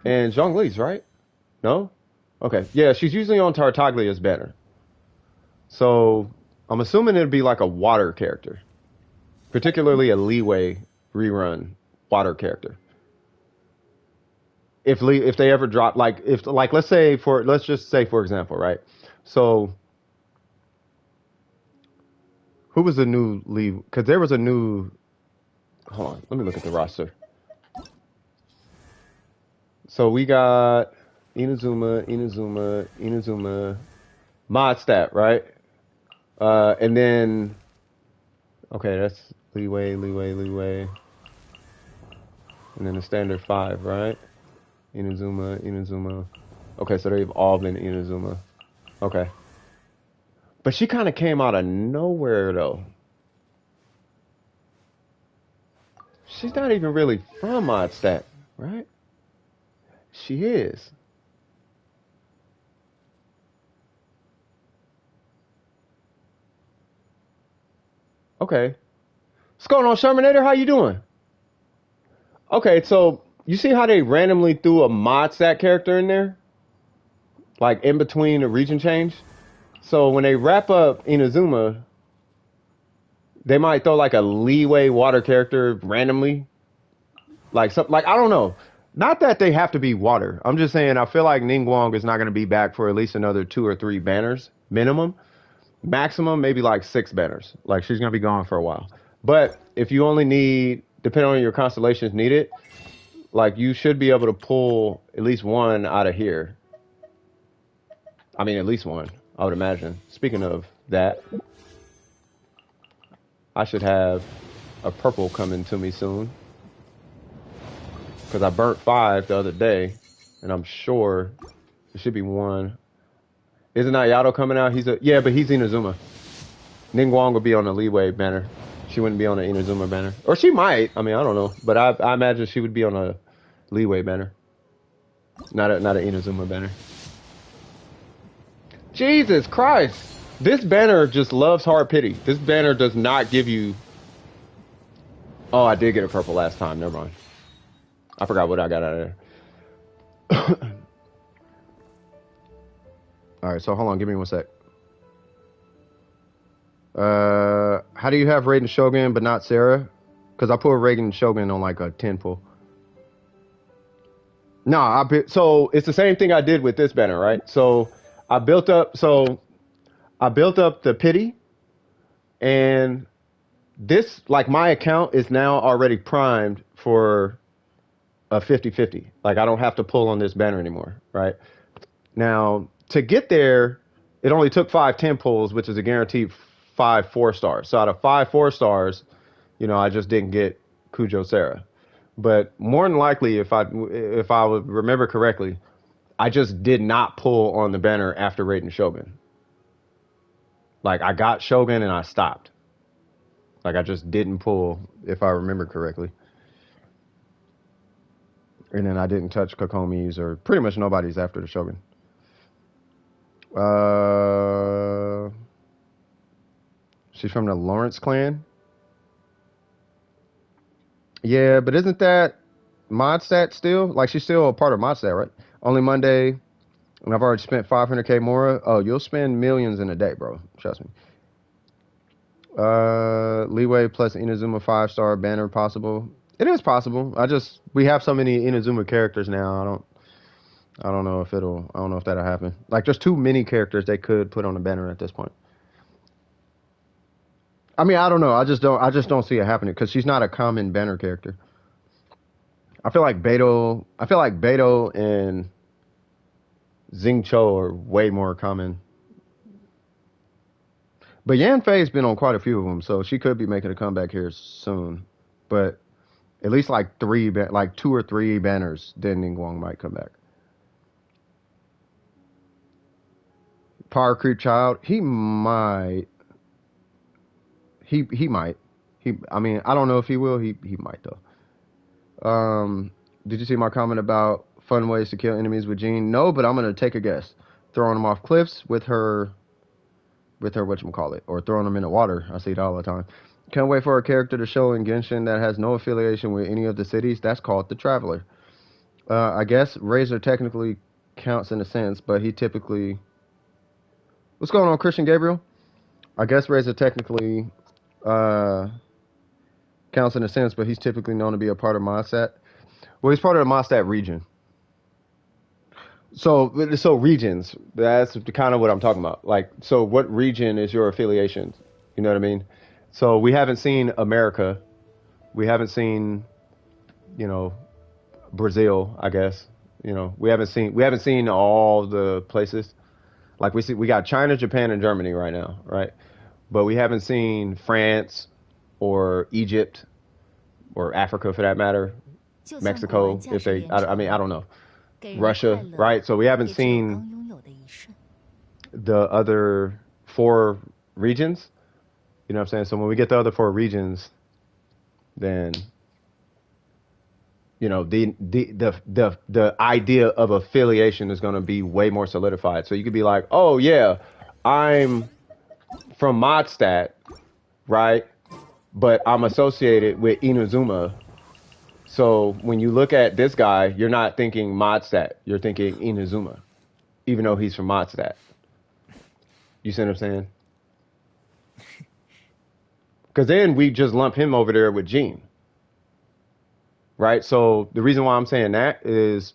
and Zhongli's, right? No? Okay. Yeah, she's usually on Tartaglia's banner. So I'm assuming it'd be like a water character. Particularly a Leeway rerun water character. If they ever drop like let's just say for example, right? So who was the new lead? Because there was a new. Hold on, let me look at the roster. So we got Inazuma, Modstat, right? And then okay, that's leeway, and then the standard five, right? Inazuma. Okay, so they've all been Inazuma. Okay, but she kind of came out of nowhere though. She's not even really from Modstat, right? She is. Okay. What's going on, Shermanator? How you doing? Okay, so you see how they randomly threw a Modstat character in there? Like in between the region change? So when they wrap up Inazuma, they might throw like a leeway water character randomly. Like something like I don't know. Not that they have to be water. I'm just saying I feel like Ning is not gonna be back for at least another 2 or 3 banners minimum. Maximum maybe like 6 banners. Like she's gonna be gone for a while. But if you only need, depending on your constellations needed, like you should be able to pull at least one out of here. I mean, at least one, I would imagine. Speaking of that, I should have a purple coming to me soon because I burnt 5 the other day, and I'm sure there should be one. Isn't Yato coming out? Yeah, but he's Inazuma. Ning will be on the leeway banner. She wouldn't be on the Inazuma banner, or she might. I mean, I don't know, but I imagine she would be on a leeway banner, not an Inazuma banner. Jesus Christ! This banner just loves hard pity. This banner does not give you. Oh, I did get a purple last time. Never mind. I forgot what I got out of there. All right, so hold on. Give me one sec. How do you have Raiden Shogun but not Sarah? Because I put Raiden Shogun on like a 10 pull. No, so it's the same thing I did with this banner, right? So I built up the pity, and this, like, my account is now already primed for a 50-50. Like I don't have to pull on this banner anymore, right? Now to get there, it only took 5 10 pulls, which is a guaranteed 5 4-stars. So out of 5 4-stars, I just didn't get Kujo Sarah. But more than likely, if I would remember correctly, I just did not pull on the banner after Raiden Shogun. Like I got Shogun and I stopped. Like I just didn't pull, if I remember correctly. And then I didn't touch Kokomi's or pretty much nobody's after the Shogun. She's from the Lawrence clan. Yeah, but isn't that Modstat still? Like she's still a part of Modstat, right? Only Monday, and I've already spent 500K more. Oh, you'll spend millions in a day, bro. Trust me. Leeway plus Inazuma 5-star banner possible. It is possible. We have so many Inazuma characters now. I don't know if that'll happen. Like there's too many characters they could put on a banner at this point. I mean, I don't know. I just don't see it happening because she's not a common banner character. I feel like Beto and Xing Cho are way more common. But Yan Fei's been on quite a few of them, so she could be making a comeback here soon. But at least like 2 or 3 banners, then Ning Guang might come back. Power Creep Child, he might. He might. I mean, I don't know if he will. He might though. Did you see my comment about fun ways to kill enemies with Jean? No, but I'm gonna take a guess. Throwing them off cliffs with her whatchamacallit, or throwing them in the water. I see it all the time. Can't wait for a character to show in Genshin that has no affiliation with any of the cities. That's called the Traveler. I guess Razor technically counts in a sense, but he typically. What's going on, Christian Gabriel? I guess Razor technically counts in a sense, but he's typically known to be a part of Mondstadt. Well, he's part of the Mondstadt region. So regions. That's kind of what I'm talking about. Like, so what region is your affiliation? You know what I mean? So we haven't seen America. We haven't seen, you know, Brazil. I guess. You know, we haven't seen all the places. Like we got China, Japan, and Germany right now, right? But we haven't seen France or Egypt or Africa for that matter, 就算国王 Mexico 驾 if 驶 they. 连 I 城 mean I 的，don't know 给人快 Russia, 乐， right? So we haven't 也只有 seen 刚拥有的一瞬。the other four regions. You know what I'm saying? So when we get the other four regions, then you know the idea of affiliation is going to be way more solidified. So you could be like, oh yeah, I'm from Modstadt, right? But I'm associated with Inazuma. So when you look at this guy, you're not thinking Modstadt, you're thinking Inazuma, even though he's from Modstadt. You see what I'm saying? Because then we just lump him over there with Gene, right? So the reason why I'm saying that is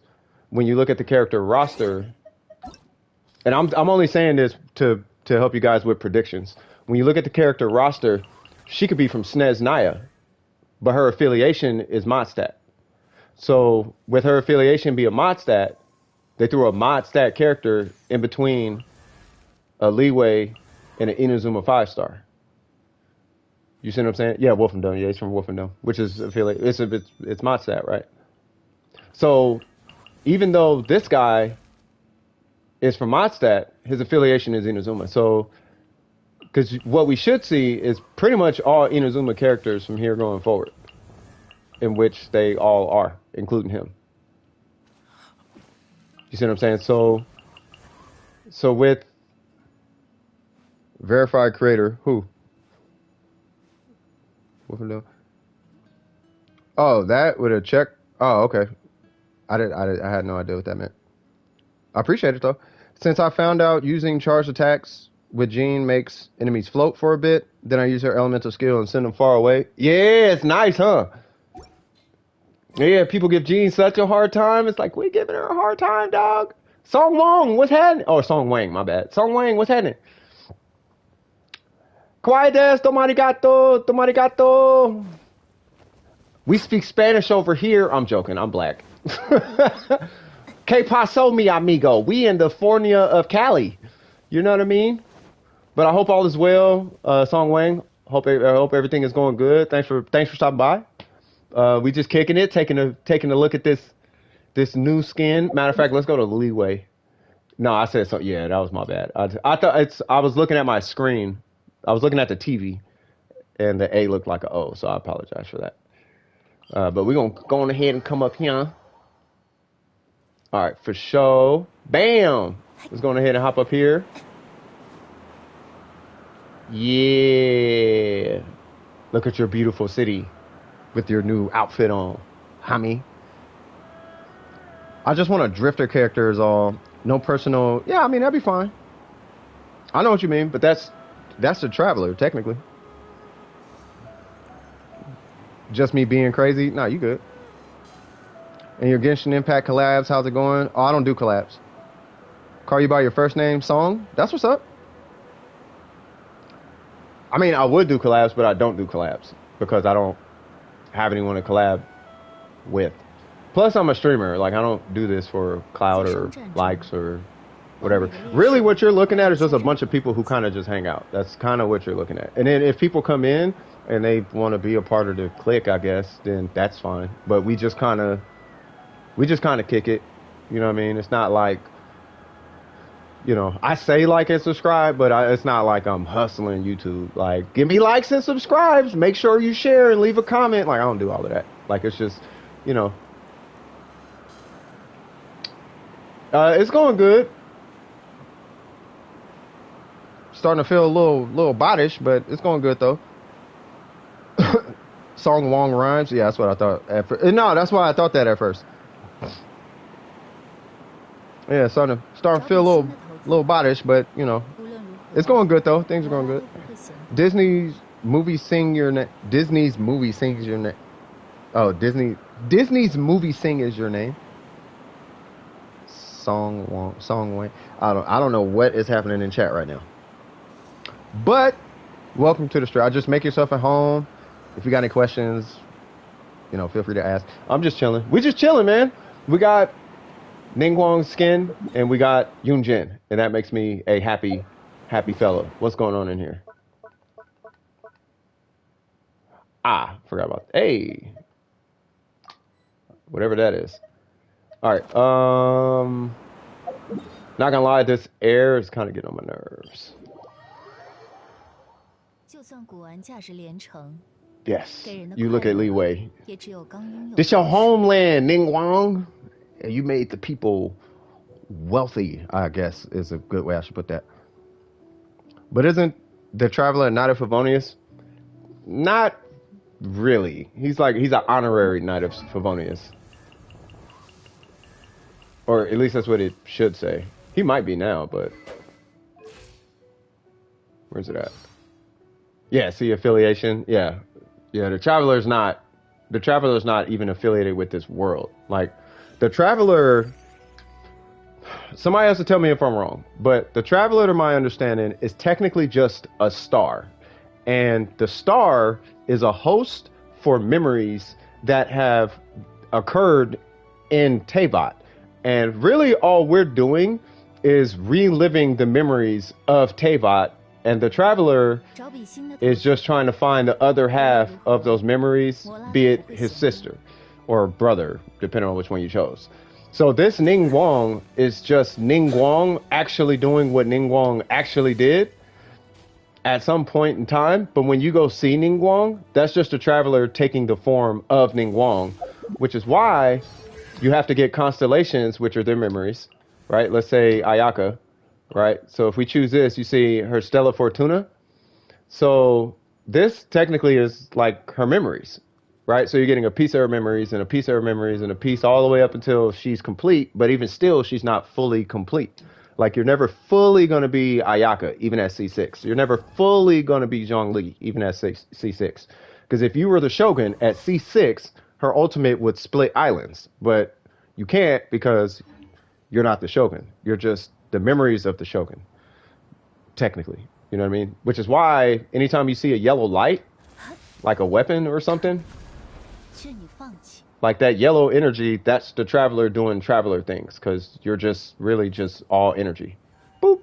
when you look at the character roster, and I'm only saying this to help you guys with predictions. When you look at the character roster, she could be from SNES Naya, but her affiliation is Modstadt. So with her affiliation being Modstadt, they threw a Modstadt character in between a Leeway and an Inazuma 5-star. You see what I'm saying? Yeah, Wolfendom. Yeah, he's from Wolfendom, which is affiliate. It's Modstadt, right? So even though this guy is from Modstadt, his affiliation is Inazuma. So because what we should see is pretty much all Inazuma characters from here going forward, in which they all are, including him. You see what I'm saying? So with verified creator, who? Wolfendom. Oh, that with a check. Oh, okay. I had no idea what that meant. I appreciate it though. Since I found out using charged attacks with Jean makes enemies float for a bit, then I use her elemental skill and send them far away. Yeah, it's nice, huh? Yeah, people give Jean such a hard time. It's like we giving her a hard time, dog. Song Wong, what's happening? Oh, Song Wang, my bad. Song Wang, what's happening? Quiet des, tomarigato, tomarigato. We speak Spanish over here. I'm joking. I'm black. Que paso, mi amigo? We in the Fornia of Cali. You know what I mean? But I hope all is well, Song Wang. I hope everything is going good. Thanks for stopping by. We just kicking it, taking a look at this new skin. Matter of fact, let's go to Leeway. No, I said so. Yeah, that was my bad. I thought I was looking at my screen. I was looking at the TV, and the A looked like an O, so I apologize for that. But we're gonna go on ahead and come up here. All right, for sure. Bam! Let's go on ahead and hop up here. Yeah. Look at your beautiful city with your new outfit on, homie. I just want a drifter character is all. No personal. Yeah, I mean that'd be fine. I know what you mean, but that's the traveler technically. Just me being crazy? Nah, you good. And your Genshin Impact collabs, how's it going? Oh, I don't do collabs. Call you by your first name, Song? That's what's up. I mean, I would do collabs, but I don't do collabs because I don't have anyone to collab with. Plus, I'm a streamer. Like, I don't do this for clout or likes or whatever. Really, what you're looking at is just a bunch of people who kind of just hang out. That's kind of what you're looking at. And then if people come in and they want to be a part of the clique, I guess, then that's fine. But we just kind of kick it. You know what I mean? It's not like, you know, I say like and subscribe, but it's not like I'm hustling YouTube. Like, give me likes and subscribes. Make sure you share and leave a comment. Like, I don't do all of that. Like, it's just, you know. It's going good. Starting to feel a little bodish, but it's going good though. Song Wong rhymes. Yeah, that's what I thought at first. No, that's why I thought that at first. Yeah, starting to feel a little bodish, but you know, it's going good though. Things are going good. movie sing your name. Disney's movie sings your name. Oh, Disney's movie sing is your name. Song Wayne. I don't know what is happening in chat right now. But welcome to the stream. Just make yourself at home. If you got any questions, feel free to ask. I'm just chilling. We just chilling, man. We got Ning Wong's skin and we got Yoon Jin, and that makes me a happy fellow. What's going on in here? Forgot about that. Hey. Whatever that is. All right. Not gonna lie, this air is kind of getting on my nerves. Yes. You look at Li Wei. This your homeland, Ning Wong. And you made the people wealthy, I guess, is a good way I should put that. But isn't the Traveler a Knight of Favonius? Not really. He's an honorary Knight of Favonius. Or at least that's what it should say. He might be now, but where's it at? Yeah, see affiliation. Yeah. The Traveler's not even affiliated with this world. Like the Traveler, somebody has to tell me if I'm wrong, but the Traveler, to my understanding, is technically just a star. And the star is a host for memories that have occurred in Teyvat. And really all we're doing is reliving the memories of Teyvat. And the Traveler is just trying to find the other half of those memories, be it his sister or brother, depending on which one you chose. So this Ning Wong is just Ning Wong actually doing what Ning Wong actually did at some point in time. But when you go see Ning Wong, that's just a Traveler taking the form of Ning Wong, which is why you have to get constellations, which are their memories, right? Let's say Ayaka, right? So if we choose this, you see her Stella Fortuna. So this technically is like her memories, right? So you're getting a piece of her memories and a piece of her memories and a piece all the way up until she's complete. But even still, she's not fully complete. Like you're never fully going to be Ayaka, even at C6. You're never fully going to be Zhongli, even at C6. Because if you were the Shogun at C6, her ultimate would split islands, but you can't because you're not the Shogun. You're just the memories of the Shogun, technically. You know what I mean? Which is why anytime you see a yellow light, like a weapon or something, like that yellow energy, that's the Traveler doing Traveler things, because you're just really just all energy. Boop,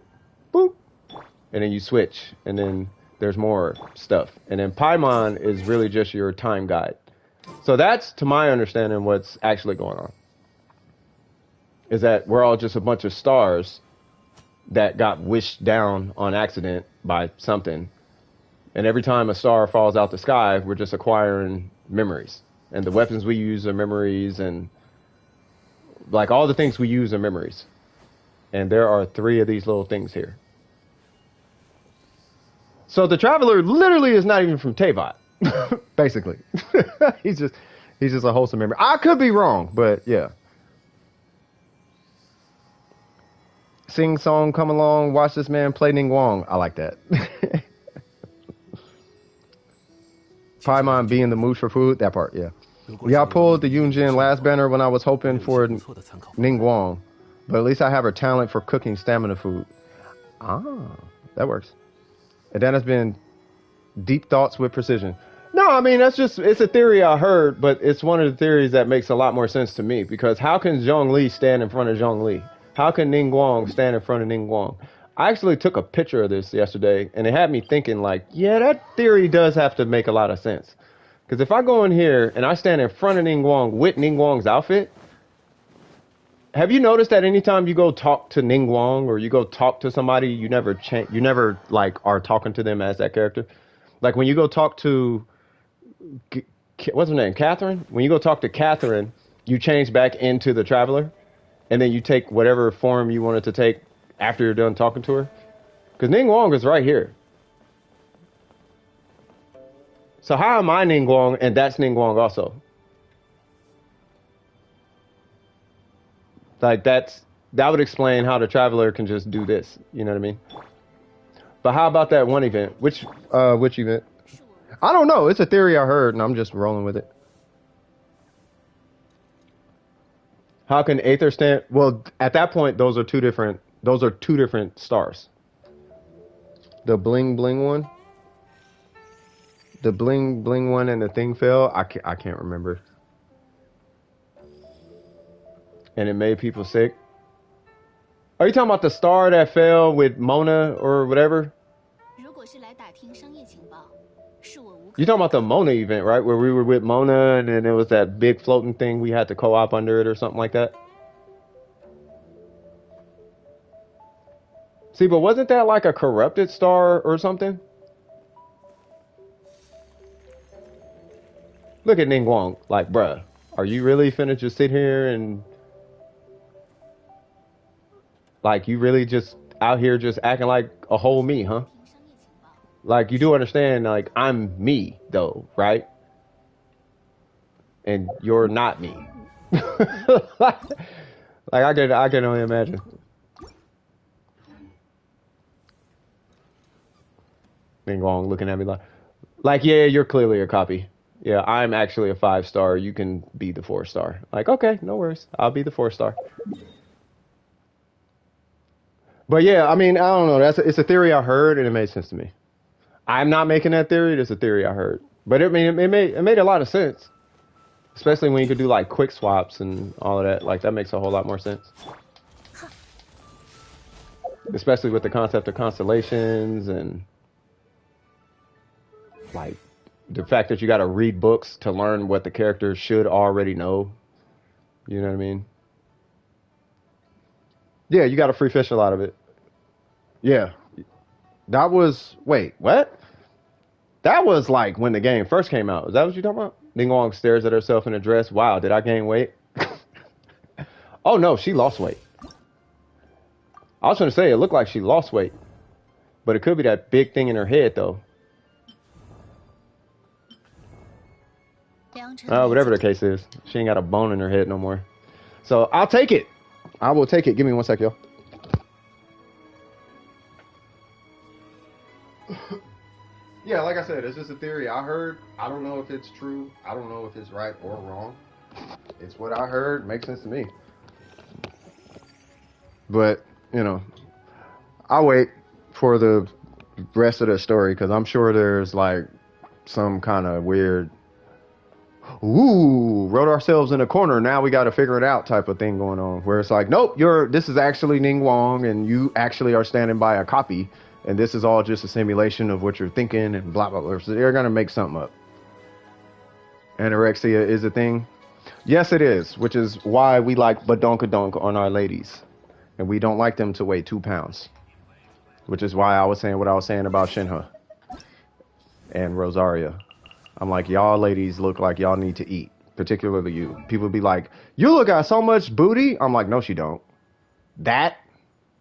boop. And then you switch, and then there's more stuff. And then Paimon is really just your time guide. So that's, to my understanding, what's actually going on. Is that we're all just a bunch of stars that got wished down on accident by something. And every time a star falls out the sky, we're just acquiring memories. And the weapons we use are memories, and like all the things we use are memories. And there are 3 of these little things here. So the Traveler literally is not even from Teyvat. Basically. he's just a wholesome memory. I could be wrong, but yeah. Sing song, come along, watch this man play Ning Wong. I like that. Paimon be in the mood for food. That part, yeah. Yeah, I pulled the Yoon Jin last banner when I was hoping for Ning Wong. But at least I have her talent for cooking stamina food. That works. And then has been deep thoughts with precision. No, I mean, it's a theory I heard, but it's one of the theories that makes a lot more sense to me. Because how can Zhongli stand in front of Zhongli? How can Ning Wong stand in front of Ning Wong? I actually took a picture of this yesterday, and it had me thinking, like, yeah, that theory does have to make a lot of sense. Because if I go in here and I stand in front of Ning Wong with Ning Wong's outfit, have you noticed that anytime you go talk to Ning Wong or you go talk to somebody, you never like are talking to them as that character? Like when you go talk to what's her name, Catherine? When you go talk to Catherine, you change back into the Traveler, and then you take whatever form you wanted to take after you're done talking to her. Because Ning Wong is right here. So how am I Ning Wong and that's Ning Wong also? Like that would explain how the Traveler can just do this. You know what I mean? But how about that one event? Which event? I don't know. It's a theory I heard, and I'm just rolling with it. How can Aether stand? Well, at that point, those are two different. Those are two different stars. The bling bling one. The bling bling one and the thing fell. I can't remember. And it made people sick. Are you talking about the star that fell with Mona or whatever? You talking about the Mona event, right? Where we were with Mona and then there was that big floating thing we had to co-op under it or something like that? See, but wasn't that like a corrupted star or something? Look at Ning Wong, like, bruh, are you really finna just sit here and like you really just out here just acting like a whole me, huh? Like you do understand, like I'm me though, right? And you're not me. like I can only imagine. Ning Wong looking at me like yeah, you're clearly a copy. Yeah, I'm actually a 5-star. You can be the 4-star. Like, okay, no worries. I'll be the 4-star. But yeah, I mean, I don't know. It's a theory I heard, and it made sense to me. I'm not making that theory. It's a theory I heard. But it made a lot of sense, especially when you could do like quick swaps and all of that. Like that makes a whole lot more sense. Especially with the concept of constellations and like the fact that you got to read books to learn what the characters should already know. You know what I mean? Yeah, you got to free fish a lot of it. Yeah. That was, wait, what? That was like when the game first came out. Is that what you're talking about? Ning Wong stares at herself in a dress. Wow, did I gain weight? Oh no, she lost weight. I was trying to say it looked like she lost weight. But it could be that big thing in her head though. Whatever the case is, she ain't got a bone in her head no more. So I'll take it. I will take it. Give me one sec, yo. Yeah, like I said, it's just a theory I heard. I don't know if it's true. I don't know if it's right or wrong. It's what I heard. Makes sense to me. But, you know, I'll wait for the rest of the story because I'm sure there's like some kind of weird ooh, wrote ourselves in a corner. Now we got to figure it out type of thing going on where it's like, nope, this is actually Ning Wong and you actually are standing by a copy and this is all just a simulation of what you're thinking and blah, blah, blah. So they're going to make something up. Anorexia is a thing. Yes, it is, which is why we like badonkadonk on our ladies. And we don't like them to weigh 2 pounds, which is why I was saying what I was saying about Shinha and Rosaria. I'm like, y'all ladies look like y'all need to eat, particularly you. People be like, you look at so much booty. I'm like, no, she don't. That?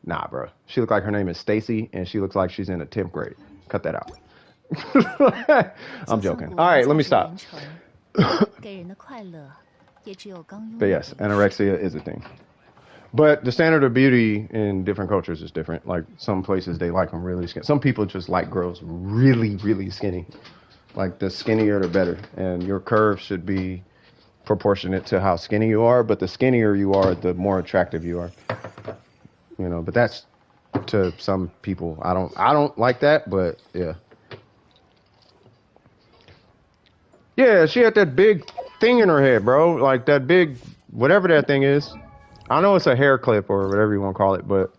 Nah, bro. She look like her name is Stacy, and she looks like she's in the 10th grade. Cut that out. I'm joking. All right, let me stop. But yes, anorexia is a thing. But the standard of beauty in different cultures is different. Like some places they like them really skinny. Some people just like girls really, really skinny. Like the skinnier the better. And your curves should be proportionate to how skinny you are. But the skinnier you are, the more attractive you are. You know, but that's to some people. I don't like that, but yeah. Yeah, she had that big thing in her head, bro. Like that big, whatever that thing is. I know it's a hair clip or whatever you want to call it, but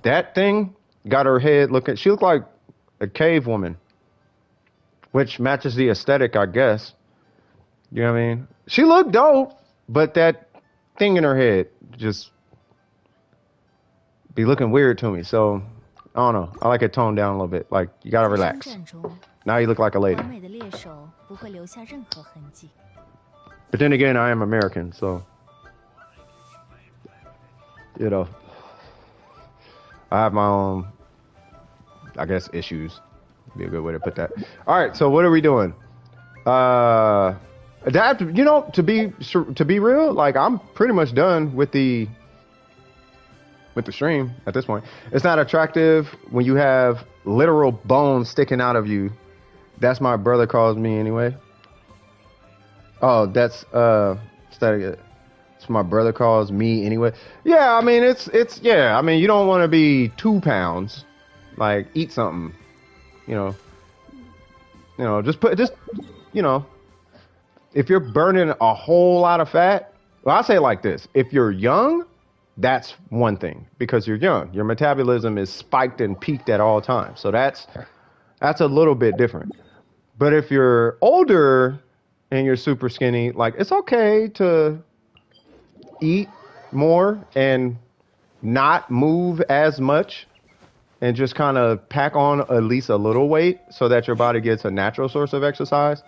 that thing got her head looking. She looked like a cave woman, which matches the aesthetic, I guess. You know what I mean? She looked dope, but that thing in her head just be looking weird to me. So I don't know. I like it toned down a little bit. Like you gotta relax. Now you look like a lady. But then again, I am American, so. You know, I have my own, I guess, issues. Be a good way to put that. All right, so what are we doing? Adapt. You know, to be real, like I'm pretty much done with the stream at this point. It's not attractive when you have literal bones sticking out of you, That's my brother calls me anyway. Oh, that's static. It's my brother calls me anyway. Yeah, I mean it's yeah. I mean you don't want to be 2 pounds. Like eat something. You know. Just you know. If you're burning a whole lot of fat, well, I say it like this: if you're young, that's one thing because you're young. Your metabolism is spiked and peaked at all times. So that's a little bit different. But if you're older and you're super skinny, like it's okay to eat more and not move as much and just kind of pack on at least a little weight so that your body gets a natural source of exercise.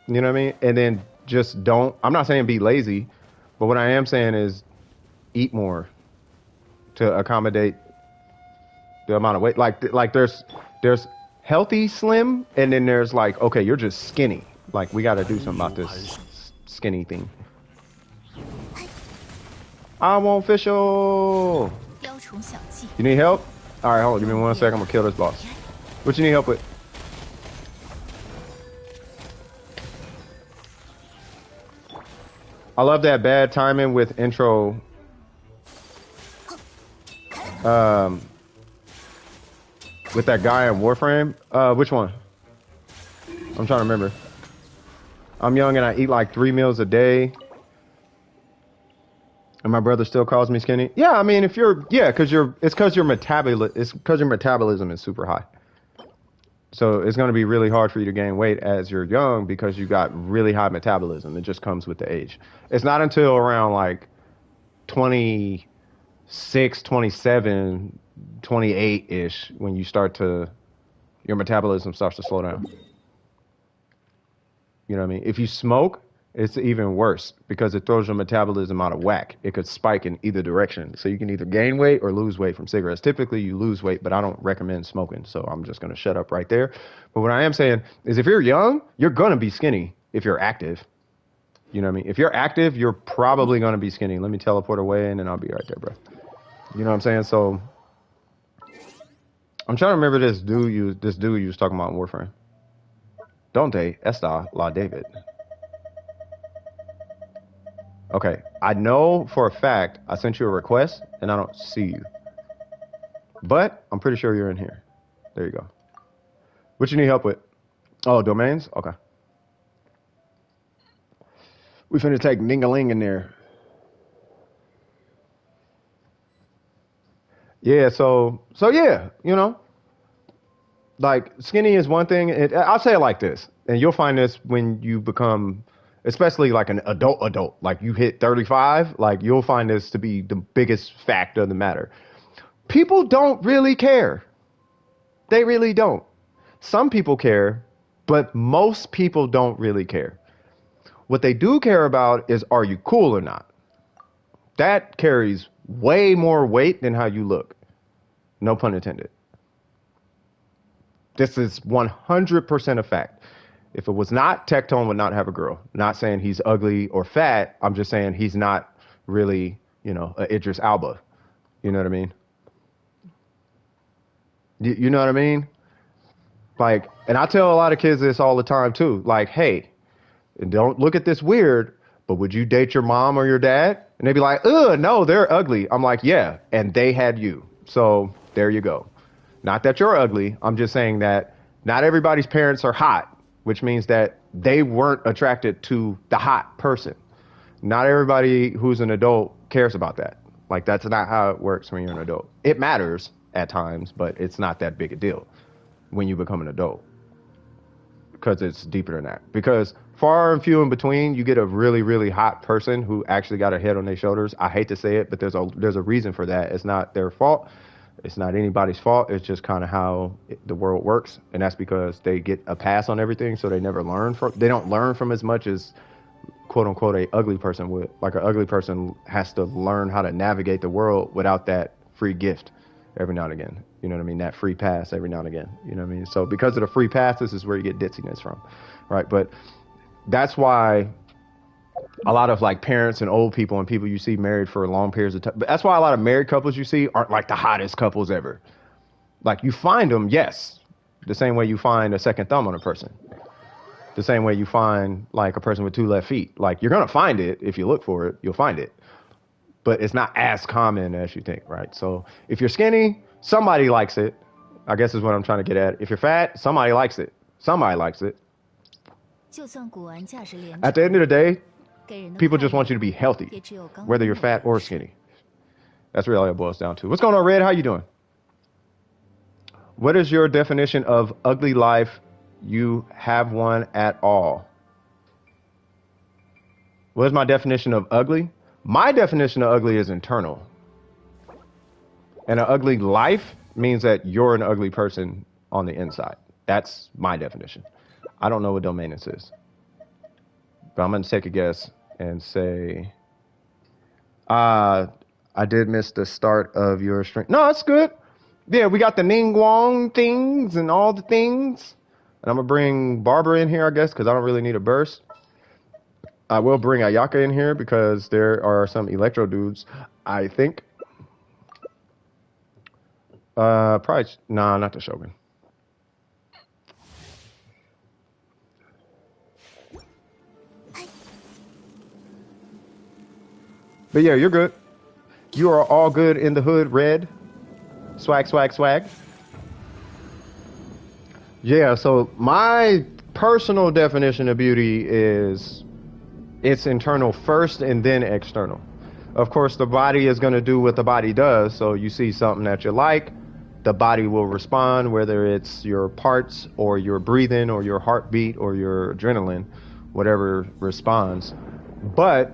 You know what I mean? And then just don't, I'm not saying be lazy, but what I am saying is eat more to accommodate the amount of weight. Like there's healthy slim and then there's like, okay, you're just skinny. Like we got to do something about this skinny thing. I want official. You need help? All right, hold on. Give me 1 second. I'm gonna kill this boss. What you need help with? I love that bad timing with intro. With that guy in Warframe. Which one? I'm trying to remember. I'm young and I eat like 3 meals a day. And my brother still calls me skinny. Yeah, I mean, if you're, yeah, it's because your metabolism is super high. So it's going to be really hard for you to gain weight as you're young because you got really high metabolism. It just comes with the age. It's not until around like 26, 27, 28-ish when your metabolism starts to slow down. You know what I mean? If you smoke, it's even worse because it throws your metabolism out of whack. It could spike in either direction. So you can either gain weight or lose weight from cigarettes. Typically, you lose weight, but I don't recommend smoking. So I'm just going to shut up right there. But what I am saying is if you're young, you're going to be skinny if you're active. You know what I mean? If you're active, you're probably going to be skinny. Let me teleport away and then I'll be right there, bro. You know what I'm saying? So I'm trying to remember this dude you was talking about in Warframe. Donde está la David? Okay, I know for a fact I sent you a request and I don't see you. But I'm pretty sure you're in here. There you go. What you need help with? Oh, domains? Okay. We finna take Ning-a-ling in there. Yeah, so yeah, you know. Like, skinny is one thing. I'll say it like this, and you'll find this when you become, especially like an adult, like you hit 35, like you'll find this to be the biggest fact of the matter. People don't really care. They really don't. Some people care, but most people don't really care. What they do care about is, are you cool or not? That carries way more weight than how you look. No pun intended. This is 100% a fact. If it was not, Tectone would not have a girl. Not saying he's ugly or fat. I'm just saying he's not really, a Idris Elba. You know what I mean? You know what I mean? Like, and I tell a lot of kids this all the time too. Like, hey, don't look at this weird, but would you date your mom or your dad? And they'd be like, ugh, no, they're ugly. I'm like, yeah, and they had you. So there you go. Not that you're ugly. I'm just saying that not everybody's parents are hot, which means that they weren't attracted to the hot person. Not everybody who's an adult cares about that. Like, that's not how it works when you're an adult. It matters at times, but it's not that big a deal when you become an adult because it's deeper than that. Because far and few in between, you get a really, really hot person who actually got a head on their shoulders. I hate to say it, but there's a reason for that. It's not their fault. It's not anybody's fault. It's just kind of how the world works. And that's because they get a pass on everything. So they never they don't learn from as much as quote unquote a ugly person would. Like an ugly person has to learn how to navigate the world without that free gift every now and again. You know what I mean? That free pass every now and again. You know what I mean? So because of the free pass, this is where you get ditziness from. Right. But that's why a lot of like parents and old people and people you see married for long periods of time. But that's why a lot of married couples you see aren't like the hottest couples ever. Like you find them, yes, The same way you find a second thumb on a person. The same way you find like a person with 2 left feet. Like you're gonna find it if you look for it. You'll find it, but it's not as common as you think, right? So if you're skinny, somebody likes it. I guess is what I'm trying to get at. If you're fat, somebody likes it. Somebody likes it. 就算古玩价值连 At the end of the day, 给人的 people 快 just want 乐 you to be healthy, 也只有刚 whether you're fat or skinny. That's really all it boils down to. What's going on, Red? How you doing? What is your definition of ugly life? You have one at all. What is my definition of ugly? My definition of ugly is internal. And an ugly life means that you're an ugly person on the inside. That's my definition. I don't know what Dominus is. But I'm going to take a guess and say, I did miss the start of your stream. No, it's good. Yeah, we got the Ning Wong things and all the things. And I'm going to bring Barbara in here, I guess, because I don't really need a burst. I will bring Ayaka in here because there are some electro dudes, I think. Probably, nah, not the Shogun. But yeah, you're good. You are all good in the hood, Red. Swag, swag, swag. Yeah, so my personal definition of beauty is it's internal first and then external. Of course, the body is going to do what the body does. So you see something that you like, the body will respond, whether it's your parts or your breathing or your heartbeat or your adrenaline, whatever responds. But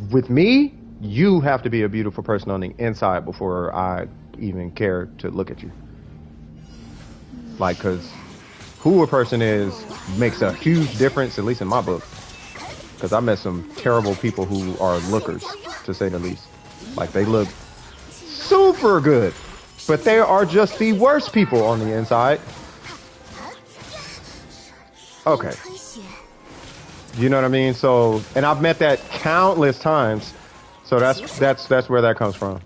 with me, you have to be a beautiful person on the inside before I even care to look at you. Like, because who a person is makes a huge difference, at least in my book. Because I met some terrible people who are lookers, to say the least. Like, they look super good, but they are just the worst people on the inside. Okay. You know what I mean? So, and I've met that countless times. So that's where that comes from.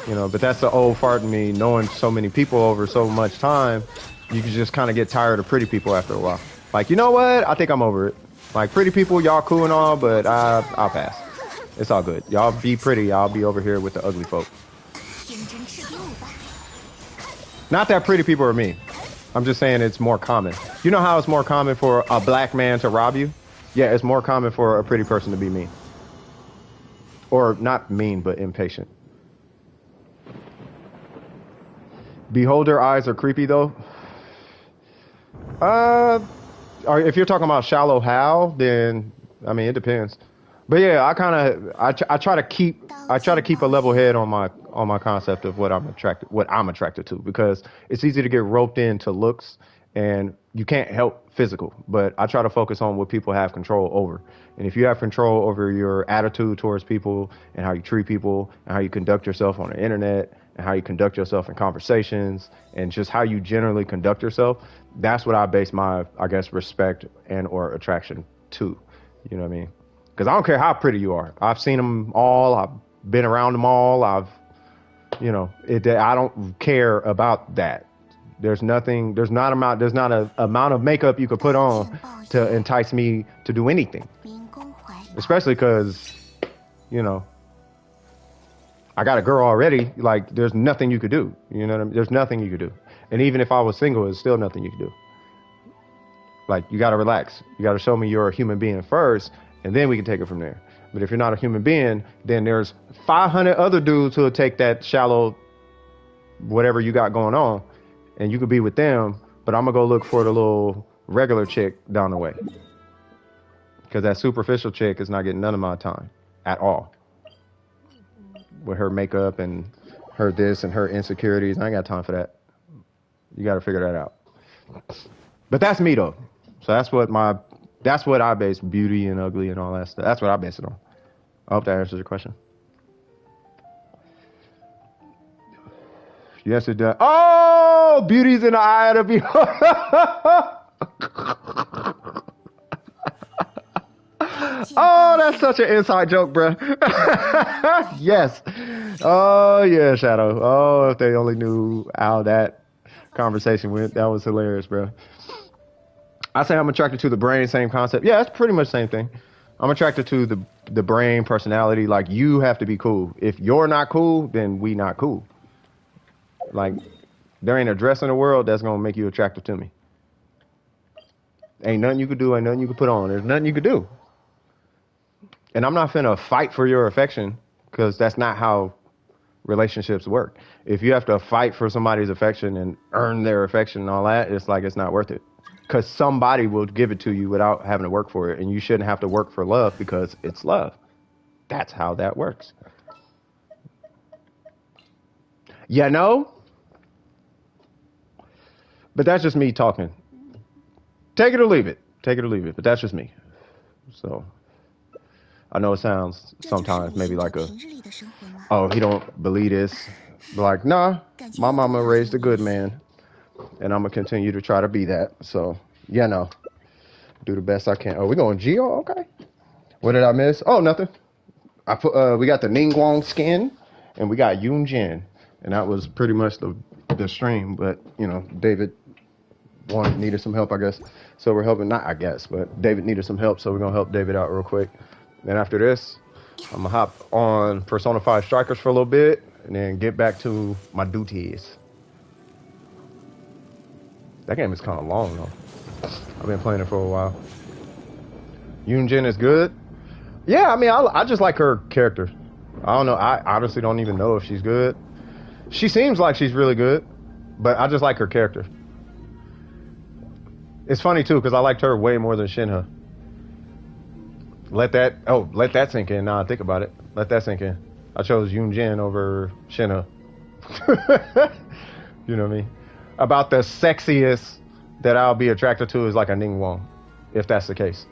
You know, but that's the old fart in me, knowing so many people over so much time, you can just kind of get tired of pretty people after a while. Like, you know what? I think I'm over it. Like, pretty people, y'all cool and all, but I'll pass. It's all good. Y'all be pretty. I'll be over here with the ugly folk. Not that pretty people are mean. I'm just saying it's more common. You know how it's more common for a black man to rob you? Yeah, it's more common for a pretty person to be mean. Or not mean, but impatient. Beholder eyes are creepy, though. If you're talking about shallow how, then I mean it depends. But yeah, I try to keep a level head on my concept of what I'm attracted to, because it's easy to get roped into looks and you can't help physical. But I try to focus on what people have control over. And if you have control over your attitude towards people and how you treat people and how you conduct yourself on the internet and how you conduct yourself in conversations and just how you generally conduct yourself, that's what I base my, I guess, respect and or attraction to. You know what I mean? Because I don't care how pretty you are. I've seen them all. I've been around them all. I don't care about that. There's not an amount of makeup you could put on to entice me to do anything. Especially because, you know, I got a girl already. Like, there's nothing you could do. You know what I mean? There's nothing you could do. And even if I was single, there's still nothing you could do. Like, you got to relax. You got to show me you're a human being first, and then we can take it from there. But if you're not a human being, then there's 500 other dudes who'll take that shallow whatever you got going on, and you could be with them, but I'm going to go look for the little regular chick down the way. Because that superficial chick is not getting none of my time at all. With her makeup and her this and her insecurities, I ain't got time for that. You got to figure that out. But that's me, though. So that's what I base beauty and ugly and all that stuff. That's what I base it on. I hope that answers your question. Yes, it does. Oh, beauty's in the eye of the beholder. Oh, that's such an inside joke, bruh. Yes. Oh, yeah, Shadow. Oh, if they only knew how that conversation went. That was hilarious, bro. I say I'm attracted to the brain, same concept. Yeah, it's pretty much the same thing. I'm attracted to the brain, personality. Like you have to be cool. If you're not cool, then we not cool. Like there ain't a dress in the world that's gonna make you attractive to me. Ain't nothing you could do. Ain't nothing you could put on. There's nothing you could do. And I'm not finna fight for your affection because that's not how relationships work. If you have to fight for somebody's affection and earn their affection and all that, it's like it's not worth it. Because somebody will give it to you without having to work for it. And you shouldn't have to work for love because it's love. That's how that works. You know? But that's just me talking. Take it or leave it. Take it or leave it. But that's just me. So I know it sounds sometimes maybe like a, oh, he don't believe this. But like, nah, my mama raised a good man. And I'm going to continue to try to be that. So, yeah, no. Do the best I can. Oh, we going Geo? Okay. What did I miss? Oh, nothing. I put. We got the Ning skin. And we got Yoon Jin. And that was pretty much the stream. But, you know, David needed some help, I guess. So we're helping. Not I guess. But David needed some help. So we're going to help David out real quick. Then after this, I'm going to hop on Persona 5 Strikers for a little bit. And then get back to my duties. That game is kind of long, though. I've been playing it for a while. Yoon Jin is good. Yeah, I mean, I just like her character. I don't know. I honestly don't even know if she's good. She seems like she's really good, but I just like her character. It's funny, too, because I liked her way more than Shinha. Let that sink in. Nah, think about it. Let that sink in. I chose Yoon Jin over Shinha. You know what I mean? About the sexiest that I'll be attracted to is like a Ning Wong, if that's the case.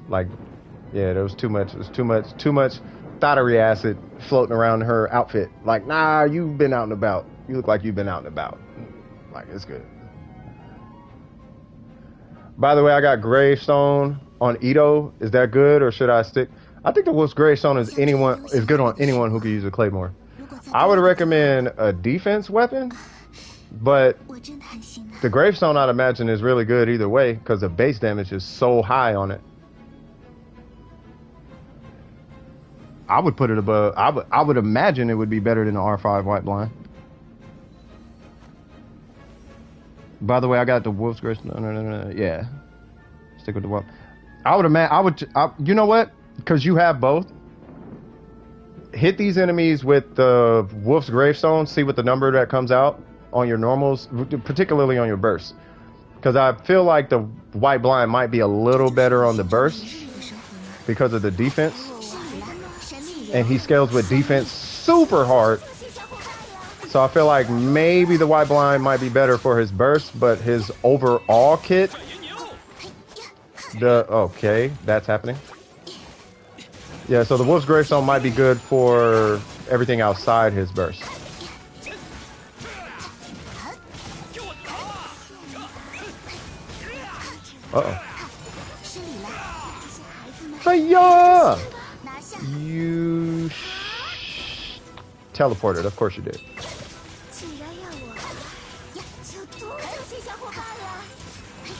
Like, yeah, there was too much thottery acid floating around her outfit. Like, nah, you've been out and about. You look like you've been out and about. Like, it's good. By the way, I got Gravestone on Ito. Is that good, or should I stick? I think the Wolf's Gravestone is good on anyone who can use a Claymore. I would recommend a defense weapon. But the Gravestone, I'd imagine, is really good either way because the base damage is so high on it. I would put it above. I would imagine it would be better than the R5 White Blind. By the way, I got the Wolf's Gravestone. No. Yeah, stick with the Wolf. I would imagine. You know what? Because you have both. Hit these enemies with the Wolf's Gravestone. See what the number that comes out on your normals, particularly on your burst, because I feel like the White Blind might be a little better on the burst because of the defense, and he scales with defense super hard. So I feel like maybe the White Blind might be better for his burst, but his overall kit, okay, that's happening. Yeah, so the Wolf's Gravestone might be good for everything outside his burst. Uh-oh. Hiya! You teleported. Of course you did.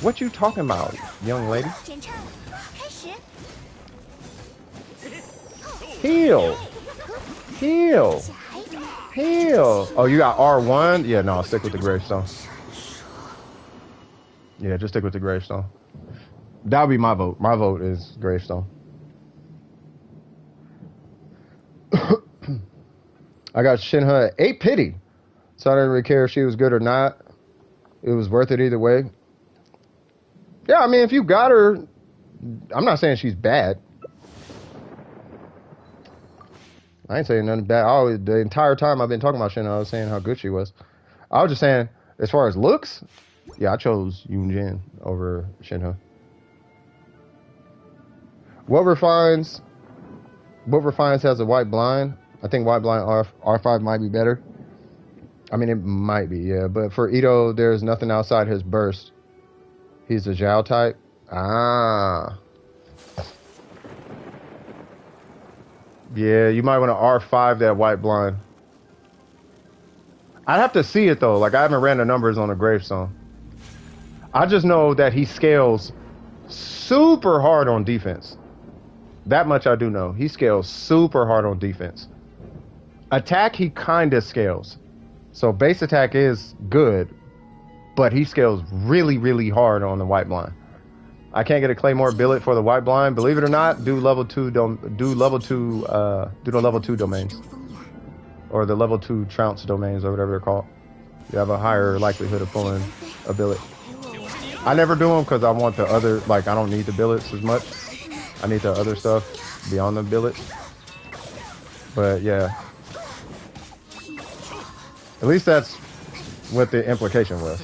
What you talking about, young lady? Heal. Heal. Heal. Oh, you got R1? Yeah, no, stick with the Gravestone. Yeah, just stick with the Gravestone. That would be my vote. My vote is Gravestone. I got Shinha 8 pity. So I didn't really care if she was good or not. It was worth it either way. Yeah, I mean, if you got her, I'm not saying she's bad. I ain't saying nothing bad. The entire time I've been talking about Shinha, I was saying how good she was. I was just saying, as far as looks, yeah, I chose Yoon Jin over Shinha. What refines has a White Blind? I think White Blind R5 might be better. I mean, it might be, yeah. But for Ito, there's nothing outside his burst. He's a Zhao type. Ah. Yeah, you might want to R5 that White Blind. I'd have to see it though. Like I haven't ran the numbers on a gravestone. I just know that he scales super hard on defense. That much I do know. He scales super hard on defense. Attack, he kind of scales. So base attack is good, but he scales really, really hard on the white blind. I can't get a claymore billet for the white blind. Believe it or not, do level 2 do the level 2 domains. Or the level 2 trounce domains or whatever they're called. You have a higher likelihood of pulling a billet. I never do them because I want the other, like I don't need the billets as much. I need the other stuff beyond the billets. But yeah. At least that's what the implication was.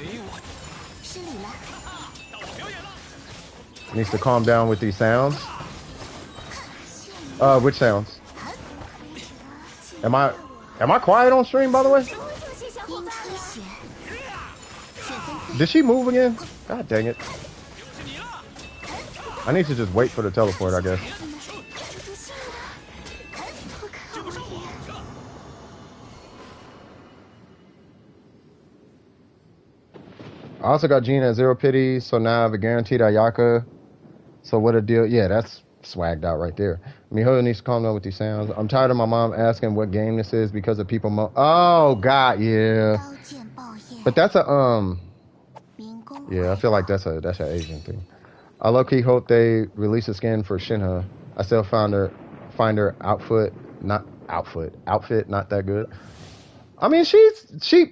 Needs to calm down with these sounds. Which sounds? Am I quiet on stream, by the way? Did she move again? God dang it. I need to just wait for the teleport, I guess. I also got Gina at 0 pity, so now I have a guaranteed Ayaka. So what a deal. Yeah, that's swagged out right there. Miho needs to calm down with these sounds. I'm tired of my mom asking what game this is because of people oh, God, yeah. But that's a, yeah, I feel like that's an Asian thing. I low-key hope they release a skin for Shinha. I still find her outfit not that good. I mean, she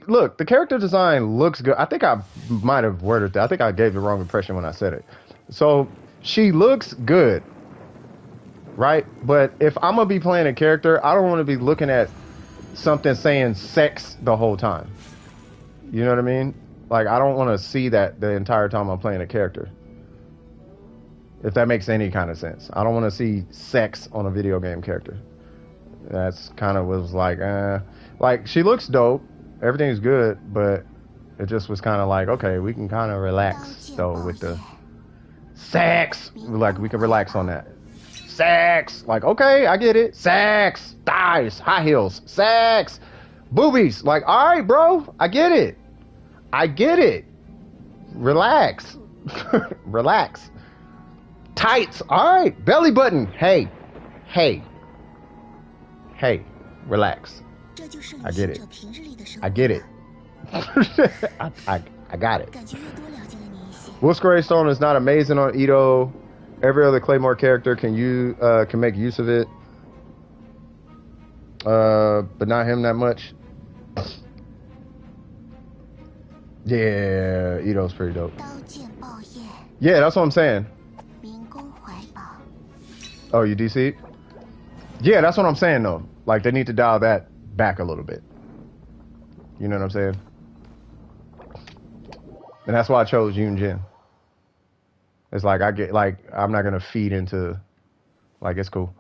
look, the character design looks good. I think I might have worded that. I think I gave the wrong impression when I said it. So she looks good, right? But if I'm gonna be playing a character, I don't want to be looking at something saying sex the whole time. You know what I mean? Like, I don't want to see that the entire time I'm playing a character. If that makes any kind of sense. I don't want to see sex on a video game character. That's kind of was like, she looks dope. Everything's good, but it just was kind of like, okay, we can kind of relax, though, with the sex. Like, we can relax on that. Sex. Like, okay, I get it. Sex. Thighs. High heels. Sex. Boobies. Like, all right, bro. I get it. I get it. Relax. Relax. Tights. All right. Belly button. Hey. Hey. Hey. Relax. I get it. I get it. I got it. Wolf's Greystone is not amazing on Ito. Every other Claymore character can make use of it. But not him that much. Yeah, Ito's pretty dope. Yeah, that's what I'm saying. Oh, you DC? Yeah, that's what I'm saying though. Like, they need to dial that back a little bit. You know what I'm saying? And that's why I chose Yoon Jin. It's like, I'm not gonna feed into, like, it's cool.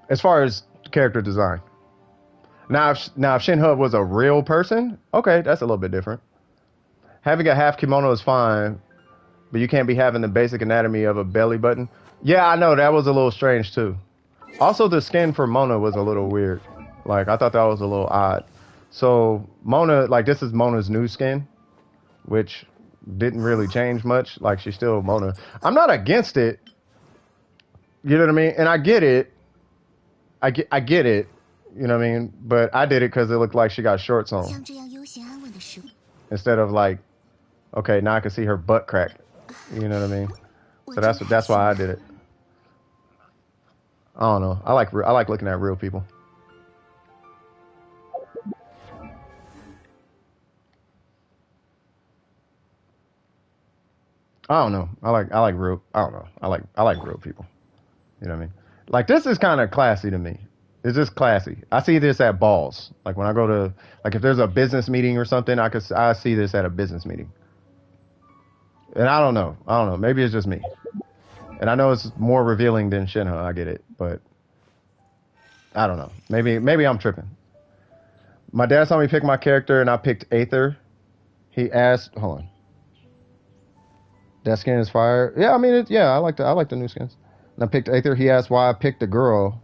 As far as character design. Now if Shinhub was a real person, okay, that's a little bit different. Having a half kimono is fine, but you can't be having the basic anatomy of a belly button. Yeah, I know, that was a little strange too. Also, the skin for Mona was a little weird. Like, I thought that was a little odd. So, Mona, like, this is Mona's new skin, which didn't really change much. Like, she's still Mona. I'm not against it. You know what I mean? And I get it. I get it. You know what I mean? But I did it because it looked like she got shorts on. Instead of, like, okay, now I can see her butt crack. You know what I mean? So that's why I did it. I don't know. I like looking at real people. I don't know. I like real. I don't know. I like real people. You know what I mean? Like, this is kind of classy to me. It's just classy. I see this at balls. Like, when I go to, like, if there's a business meeting or something, I see this at a business meeting. And I don't know. Maybe it's just me. And I know it's more revealing than Shinha. I get it, but I don't know. Maybe I'm tripping. My dad saw me pick my character, and I picked Aether. He asked, hold on. That skin is fire. Yeah, I mean, I like the new skins. And I picked Aether. He asked why I picked a girl.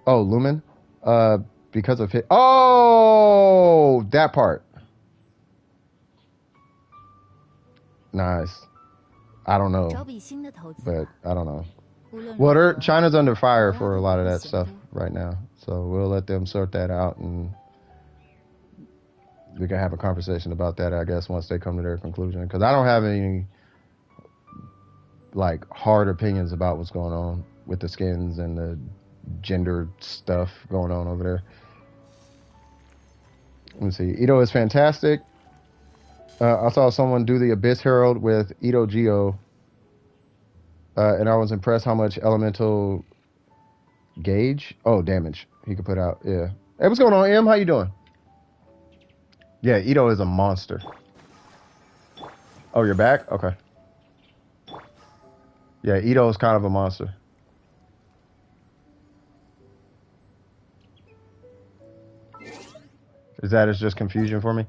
Oh, Lumen. because of hit. Oh, that part. Nice. I don't know, 找笔新的投资 but 吧。 I don't know. 无论 Well, 如何 China's under fire 我要 for a 的 lot of 不 that 嫌 stuff 多 right now, so we'll let them sort that out, and we can have a conversation about that, I guess, once they come to their conclusion. Because I don't have any like hard opinions about what's going on with the skins and the gender stuff going on over there. Let's see. Ito is fantastic. I saw someone do the Abyss Herald with Ito Geo, and I was impressed how much elemental damage he could put out. Yeah. Hey, what's going on, M? How you doing? Yeah, Ito is a monster. Oh, you're back? Okay. Yeah, Ito is kind of a monster. Is that it's just confusion for me?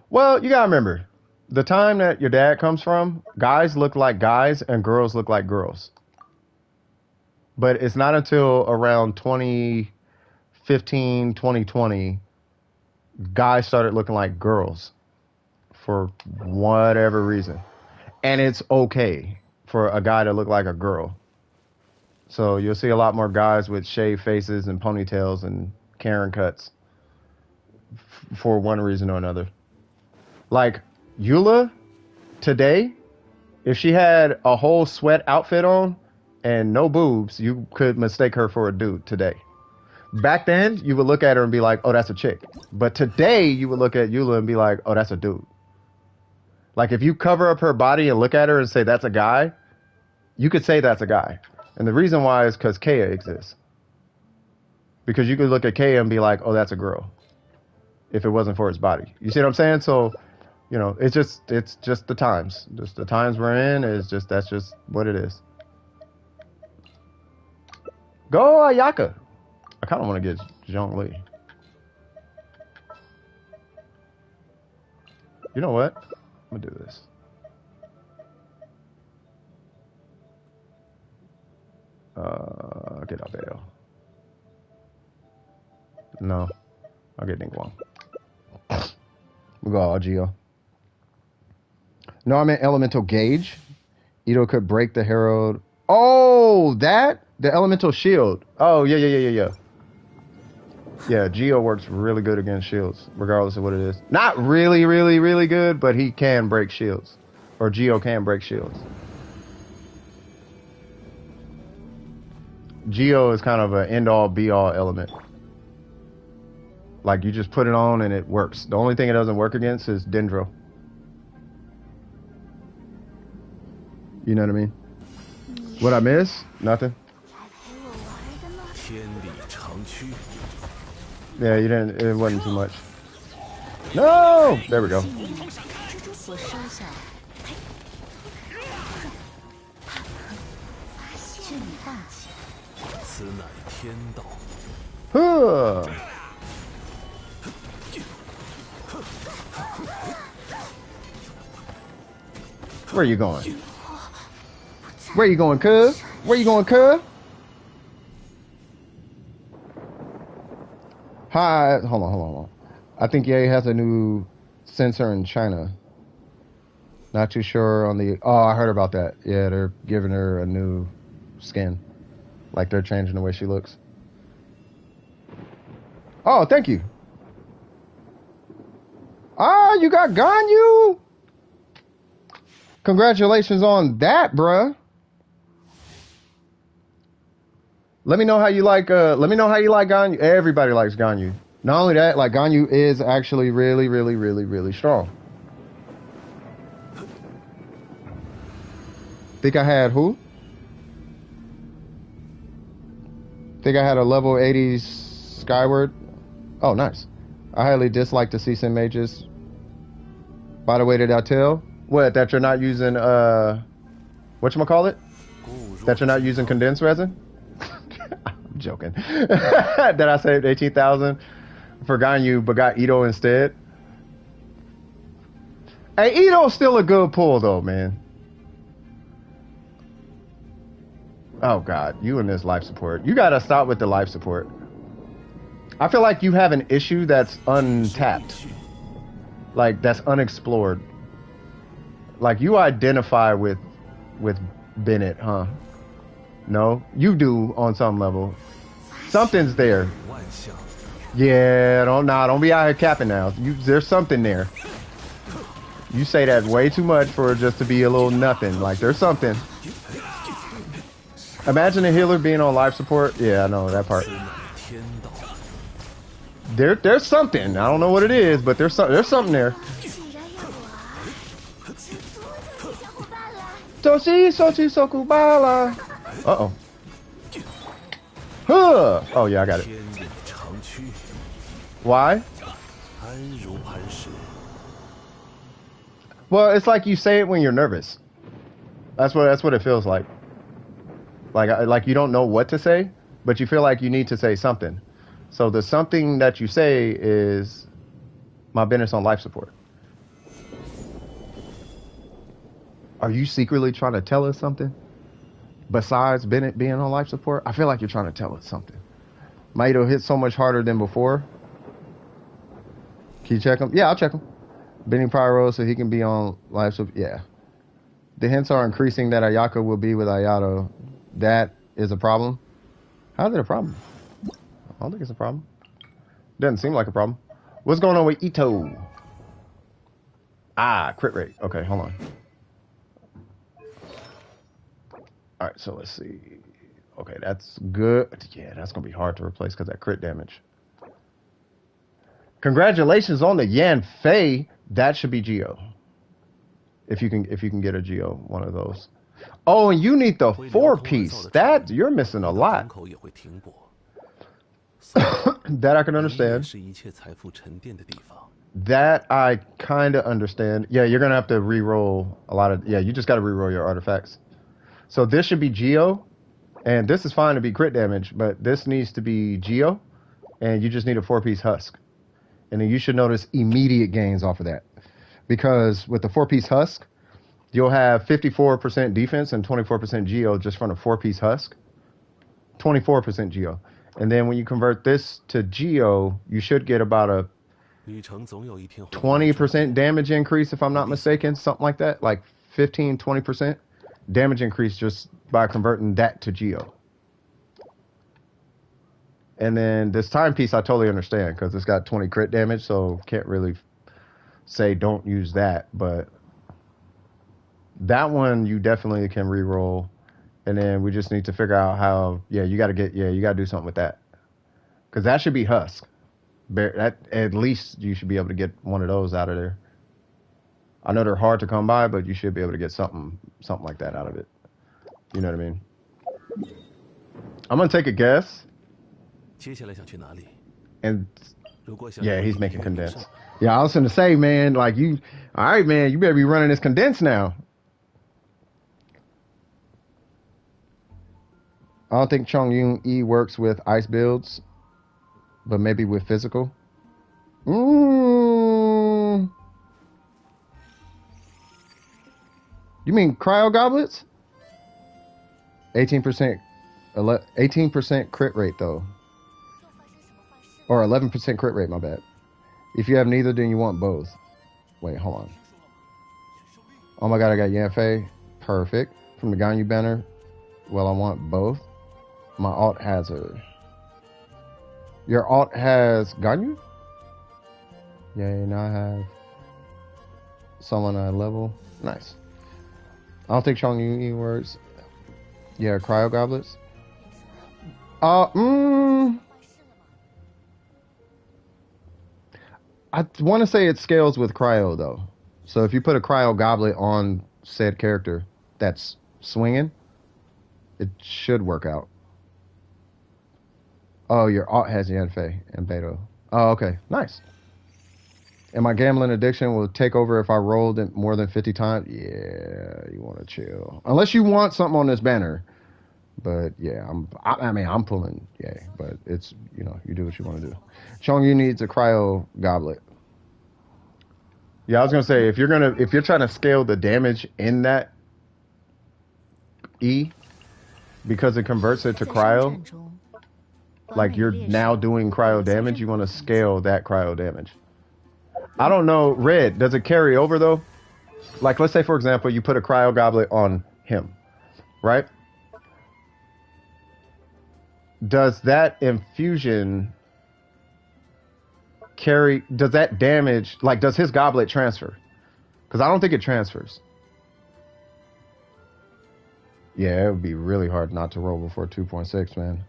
Well, you gotta remember, the time that your dad comes from, guys look like guys and girls look like girls. But it's not until around 2015, 2020, guys started looking like girls for whatever reason. And it's okay for a guy to look like a girl. So you'll see a lot more guys with shaved faces and ponytails and Karen cuts for one reason or another. Like Eula today, if she had a whole sweat outfit on and no boobs, you could mistake her for a dude today. Back then, you would look at her and be like, oh, that's a chick. But today, you would look at Eula and be like, oh, that's a dude. Like, if you cover up her body and look at her and say that's a guy, you could say that's a guy. And the reason why is because Kea exists. Because you could look at Kea and be like, oh, that's a girl. If it wasn't for his body. You see what I'm saying? So, you know, it's just the times. Just the times we're in that's just what it is. Go Ayaka. I kind of want to get Zhongli. You know what? I'm gonna do this. Get Albeo. No, I'll get Ningguang. We'll go all Geo. No, I meant Elemental Gauge. Ito could break the Herald. Oh, that? The Elemental Shield. Oh, yeah. Yeah, Geo works really good against shields, regardless of what it is. Not really, really, really good, but he can break shields. Or Geo can break shields. Geo is kind of an end-all, be-all element. Like, you just put it on and it works. The only thing it doesn't work against is Dendro. You know what I mean? What I miss? Nothing. Yeah, you didn't. It wasn't too much. No! There we go. 我收下劝你放弃 Huh. Where you going? Where you going, cuz? Where you going, cuz? Hi. Hold on. I think Ye has a new sensor in China. Not too sure on the... Oh, I heard about that. Yeah, they're giving her a new skin. Like they're changing the way she looks. Oh, thank you. Ah, you got Ganyu? Congratulations on that, bruh. Let me know how you like Ganyu. Everybody likes Ganyu. Not only that, like Ganyu is actually really, really, really, really strong. Think I had who? Think I had a level 80 Skyward. Oh, nice. I highly dislike the CSIM mages. By the way, did I tell? What, that you're not using, whatchamacallit? That you're not using condensed resin? I'm joking. That I saved 18,000 for Ganyu, but got Ito instead. Hey, Ito's still a good pull, though, man. Oh, God. You and this life support. You gotta stop with the life support. I feel like you have an issue that's untapped, like that's unexplored. Like you identify with Bennett, huh? No, you do on some level. Something's there. Yeah, don't be out here capping now. There's something there. You say that way too much for it just to be a little nothing. Like there's something. Imagine a healer being on life support. Yeah, I know that part. There's something. I don't know what it is, but there's something there. Toshi Sochi Sokubala. Uh-oh. Huh. Oh yeah, I got it. Why? Well, it's like you say it when you're nervous. That's what it feels like. Like you don't know what to say, but you feel like you need to say something. So the something that you say is my Bennett's on life support. Are you secretly trying to tell us something? Besides Bennett being on life support? I feel like you're trying to tell us something. Maito hit so much harder than before. Can you check him? Yeah, I'll check him. Benny Pyro so he can be on life support. Yeah. The hints are increasing that Ayaka will be with Ayato. That is a problem. How's it a problem? I don't think it's a problem. Doesn't seem like a problem. What's going on with Ito? Ah, crit rate. Okay, hold on. All right, so let's see. Okay, that's good. Yeah, that's gonna be hard to replace because that crit damage. Congratulations on the Yan Fei. That should be Geo. If you can get a Geo, one of those. Oh, and you need the 4-piece. That you're missing a lot. That I can understand. That I kind of understand. Yeah, you're gonna have to re-roll a lot of. Yeah, you just got to re-roll your artifacts. So this should be Geo, and this is fine to be crit damage, but this needs to be Geo, and you just need a 4-piece husk, and then you should notice immediate gains off of that, because with the 4-piece husk, you'll have 54% defense and 24% Geo just from a 4-piece husk. 24% Geo. And then when you convert this to Geo, you should get about a 20% damage increase, if I'm not mistaken. Something like that. Like 15, 20% damage increase just by converting that to Geo. And then this timepiece, I totally understand because it's got 20 crit damage, so can't really say don't use that. But that one you definitely can re-roll. And then we just need to figure out how. Yeah, you got to do something with that, because that should be husk. That at least you should be able to get one of those out of there. I know they're hard to come by, but you should be able to get something like that out of it. You know what I mean? I'm gonna take a guess. And yeah, he's making condensed. Yeah, I was gonna say, man, like you. All right, man, you better be running this condensed now. I don't think Chong Yun E works with ice builds, but maybe with physical. You mean cryo goblets? 18%, 18% crit rate though, or 11% crit rate. My bad. If you have neither, then you want both. Wait, hold on. Oh my god, I got Yanfei. Perfect. From the Ganyu banner. Well, I want both. My alt has her. Your alt has Ganyu? Yay, now I have someone at level. Nice. I don't think Chong Yu works. Yeah, cryo goblets. I want to say it scales with cryo though. So if you put a cryo goblet on said character that's swinging, it should work out. Oh, your alt has Yanfei and Beto. Oh, okay. Nice. And my gambling addiction will take over if I rolled it more than 50 times. Yeah, you want to chill. Unless you want something on this banner. But yeah, I'm pulling, yeah. But it's, you do what you want to do. Chong Yu needs a cryo goblet. Yeah, I was gonna say if you're trying to scale the damage in that E, because it converts it to cryo. like you're now doing cryo damage, you want to scale that cryo damage. I don't know, Red, does it carry over though? Like, let's say, for example, you put a cryo goblet on him, right? Does that infusion carry, does that damage, like, does his goblet transfer? Because I don't think it transfers. Yeah, it would be really hard not to roll before 2.6, man.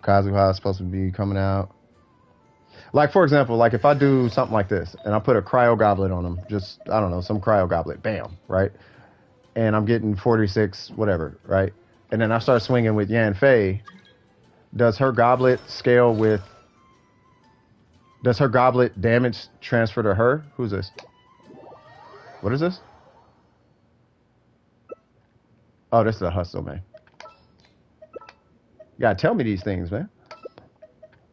Kazuha is supposed to be coming out. Like, for example, like if I do something like this and I put a cryo goblet on him, just, I don't know, some cryo goblet, bam, right? And I'm getting 46, whatever, right? And then I start swinging with Yan Fei. Does her goblet scale with, does her goblet damage transfer to her? Who's this? What is this? Oh, this is a hustle, man. You gotta tell me these things, man.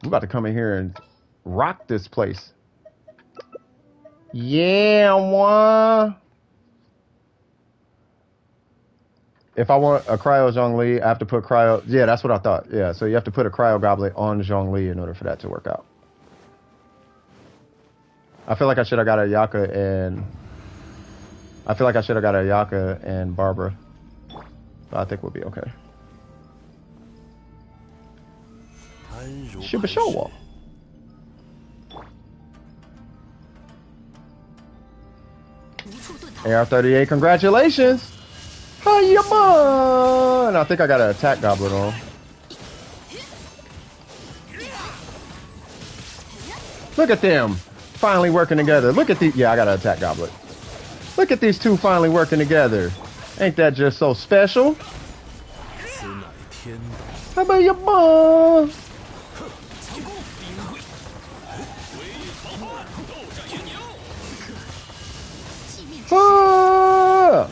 I'm about to come in here and rock this place. Yeah, one. If I want a cryo Zhongli, I have to put cryo. Yeah, that's what I thought. Yeah, so you have to put a cryo goblet on Zhongli in order for that to work out. I feel like I should have got a Yaka and. I feel like I should have got a Yaka and Barbara. But I think we'll be okay. Shiba Showa. AR-38, congratulations! Hiya, man! I think I got an attack goblet on. Look at them, finally working together. Look at these. Yeah, I got an attack goblet. Look at these two finally working together. Ain't that just so special? How about your mom? Ah!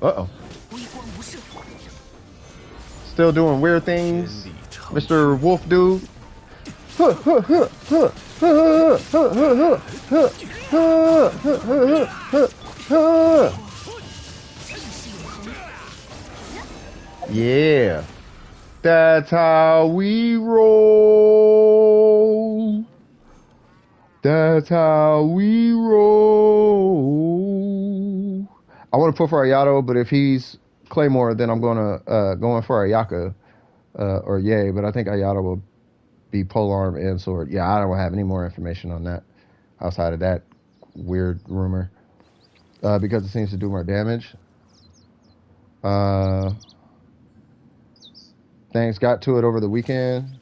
Uh-oh. Still doing weird things, Mr. Wolf Dude. Yeah. That's how we roll. That's how we roll. I want to put for Ayato, but if he's Claymore, then I'm gonna go in for Ayaka or Yay. But I think Ayato will be polearm and sword. Yeah, I don't have any more information on that outside of that weird rumor because it seems to do more damage. Things got to it over the weekend.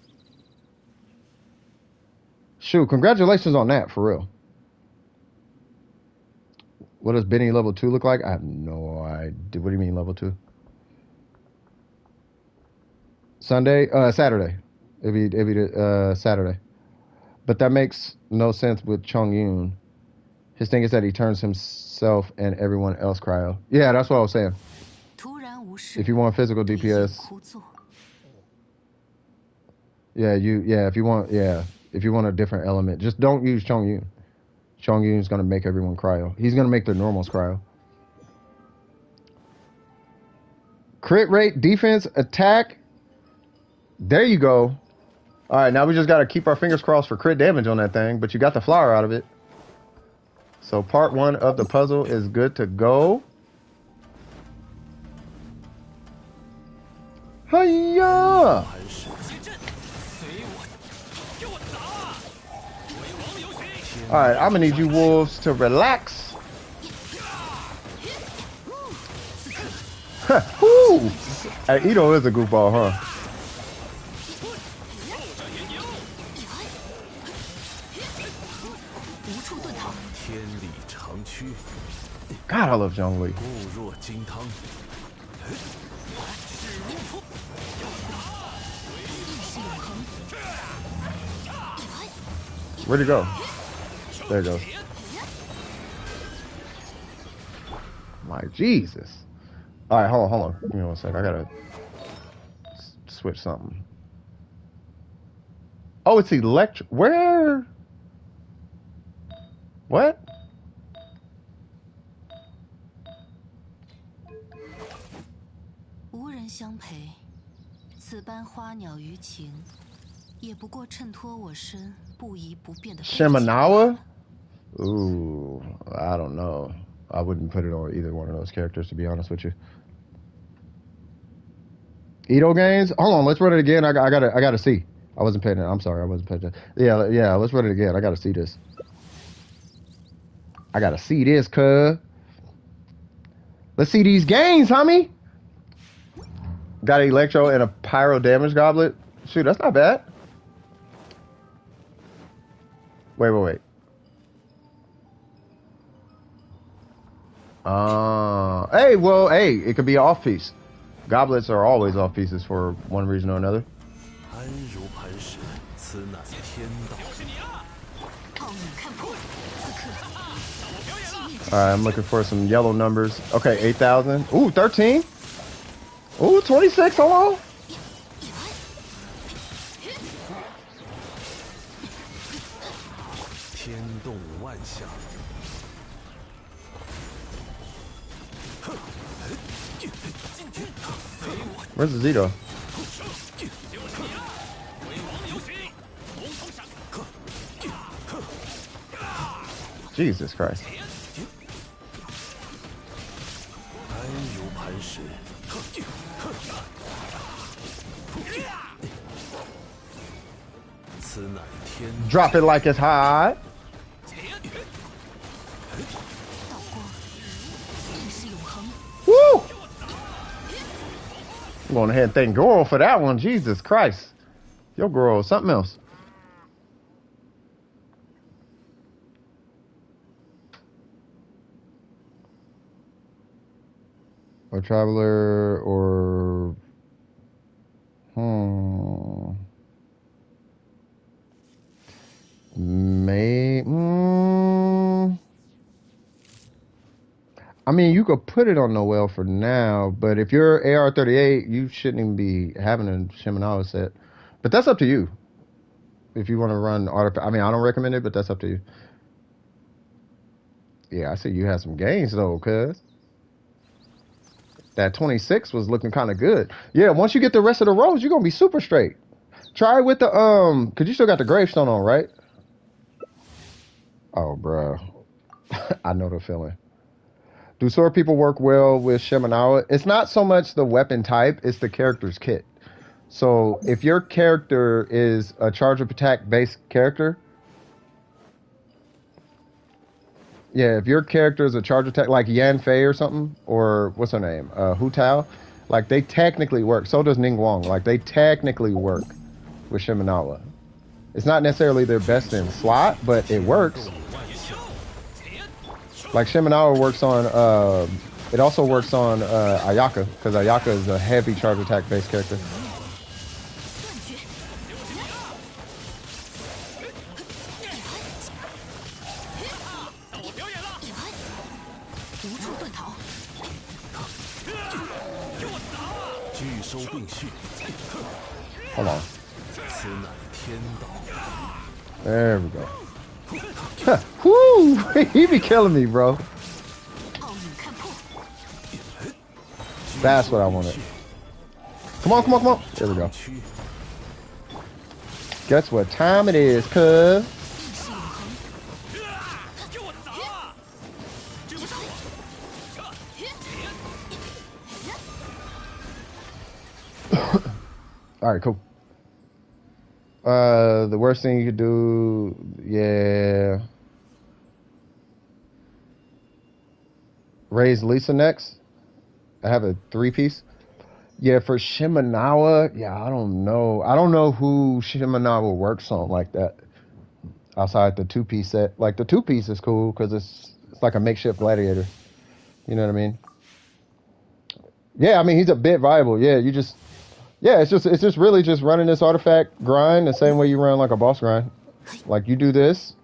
Shoot, congratulations on that, for real. What does Benny level 2 look like? I have no idea. What do you mean level 2? Sunday? Saturday. It'd be Saturday. But that makes no sense with Chung Yoon. His thing is that he turns himself and everyone else cryo. Yeah, that's what I was saying. If you want physical DPS, if you want a different element, just don't use Chung Yoon. Chung Yoon is gonna make everyone cryo. He's gonna make the normals cryo. Crit rate, defense, attack. There you go. All right, now we just gotta keep our fingers crossed for crit damage on that thing. But you got the flower out of it. So part 1 of the puzzle is good to go. Hiya! Alright, I'm gonna need you wolves to relax. Woo! Hey, Ito is a goofball, huh? God, I love Zhongli. Where'd he go? There it goes. My Jesus. Alright, hold on. Give me 1 sec. I gotta switch something. Oh, it's electric. Where? What? 般花鸟鱼情，也不过衬托我身不移不变的背景。 Shimenawa? Ooh, I don't know. I wouldn't put it on either one of those characters, to be honest with you. Edo games? Hold on, let's run it again. I gotta see. I wasn't paying attention. I'm sorry, I wasn't paying attention. Yeah, let's run it again. I gotta see this. I gotta see this, cuz. Let's see these games, homie. Got an Electro and a Pyro damage goblet. Shoot, that's not bad. Wait. Hey, it could be an off piece. Goblets are always off pieces for one reason or another. Alright, I'm looking for some yellow numbers. Okay, 8,000. Ooh, 13. Ooh, 26. Hold on. Where's the Zito? Jesus Christ. Drop it like it's hot. Woo! I'm going ahead and thank Goro for that one. Jesus Christ. Your girl is something else. Or Traveler or... I mean, you could put it on Noelle for now, but if you're AR-38, you shouldn't even be having a Shimenawa set. But that's up to you. If you want to run artifact, I mean, I don't recommend it, but that's up to you. Yeah, I see you had some gains though, cuz. That 26 was looking kind of good. Yeah, once you get the rest of the rows, you're gonna be super straight. Try with the cause you still got the gravestone on, right? Oh, bro. I know the feeling. Do sword people work well with Shimenawa? It's not so much the weapon type, it's the character's kit. So if your character is a charge of attack based character, yeah, if your character is a charge attack like Yan Fei or something, or what's her name, Hu Tao, like they technically work. So does Ning Wong. Like they technically work with Shimenawa. It's not necessarily their best in slot, but it works. Like Shimenawa works on, it also works on Ayaka, because Ayaka is a heavy charge attack based character. Hold on. There we go. Whoo! He be killing me, bro. That's what I wanted. Come on. There we go. Guess what time it is, cuz? All right, cool. The worst thing you could do, yeah. Raise Lisa next. I have a 3-piece. Yeah, for Shimenawa, yeah, I don't know. I don't know who Shimenawa works on like that. Outside the 2-piece set. Like the 2-piece is cool because it's like a makeshift gladiator. You know what I mean? Yeah, I mean he's a bit viable. Yeah, it's just really just running this artifact grind the same way you run like a boss grind. Like you do this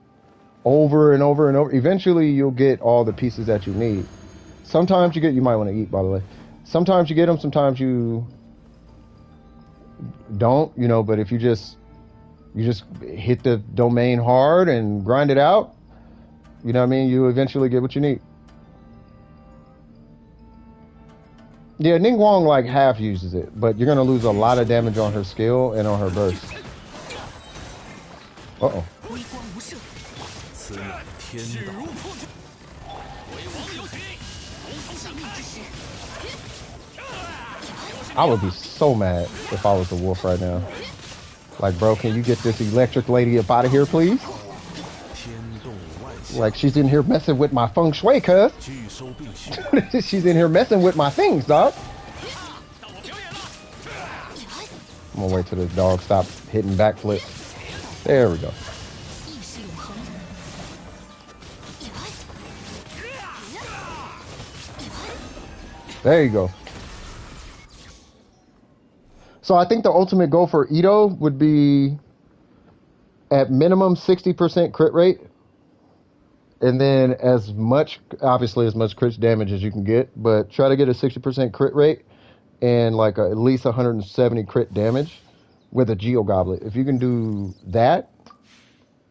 over and over and over. Eventually you'll get all the pieces that you need. Sometimes you might want to eat, by the way. Sometimes you get them, sometimes you don't, you know, but if you just hit the domain hard and grind it out, you know what I mean, you eventually get what you need. Yeah, Ning Wong like half uses it, but you're gonna lose a lot of damage on her skill and on her burst. Uh-oh. 微光无射，此乃天道。寂灭之时， I would be so mad if I was the wolf right now. Like, bro, can you get this electric lady up out of here, please? 天动万象， Like, she's in here messing with my feng shui, cuz. 拒收并蓄。 She's in here messing with my things, dog. I'm gonna wait till this dog stops hitting backflips. There we go. 意识永恒。 There you go. So I think the ultimate goal for Ito would be at minimum 60% crit rate. And then as much, obviously as much crit damage as you can get, but try to get a 60% crit rate and like at least 170 crit damage with a Geo Goblet. If you can do that,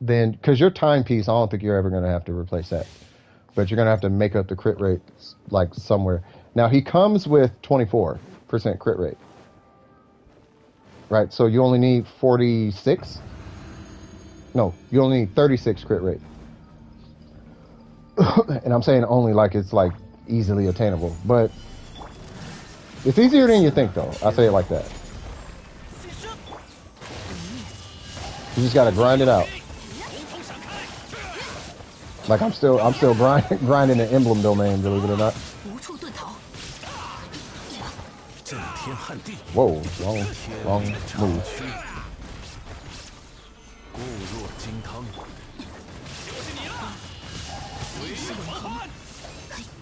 then, because your timepiece, I don't think you're ever going to have to replace that. But you're going to have to make up the crit rate like somewhere. Now he comes with 24% crit rate. Right, so you only need 46? No, you only need 36 crit rate. And I'm saying only like it's like easily attainable. But it's easier than you think though. I say it like that. You just gotta grind it out. Like I'm still grinding the emblem domain, believe it or not. 无处遁逃。 震天撼地， Whoa, wrong move. 固若金汤。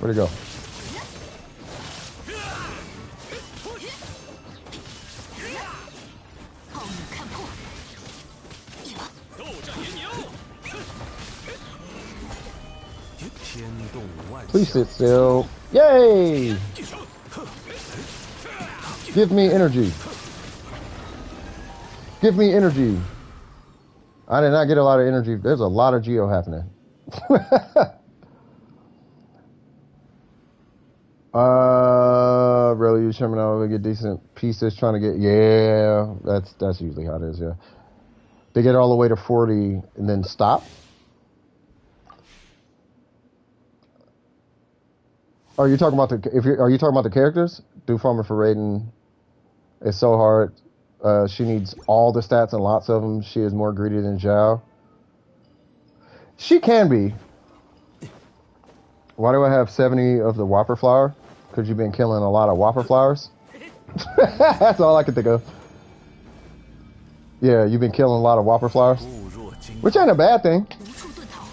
Where'd it go? 奥姆看破， 天动万 Please 象， sit still. Yay! Give me energy. Give me energy. I did not get a lot of energy. There's a lot of geo happening. Really use terminology, get decent pieces trying to get, yeah, that's usually how it is, yeah. They get all the way to 40 and then stop. Are you talking about are you talking about the characters? Do Farmer for Raiden is so hard. She needs all the stats and lots of them. She is more greedy than Zhao. She can be. Why do I have 70 of the Whopper flower? Because you've been killing a lot of Whopper flowers. That's all I can think of. Yeah, you've been killing a lot of Whopper flowers. 固若金 Which ain't a bad thing. 无处遁逃。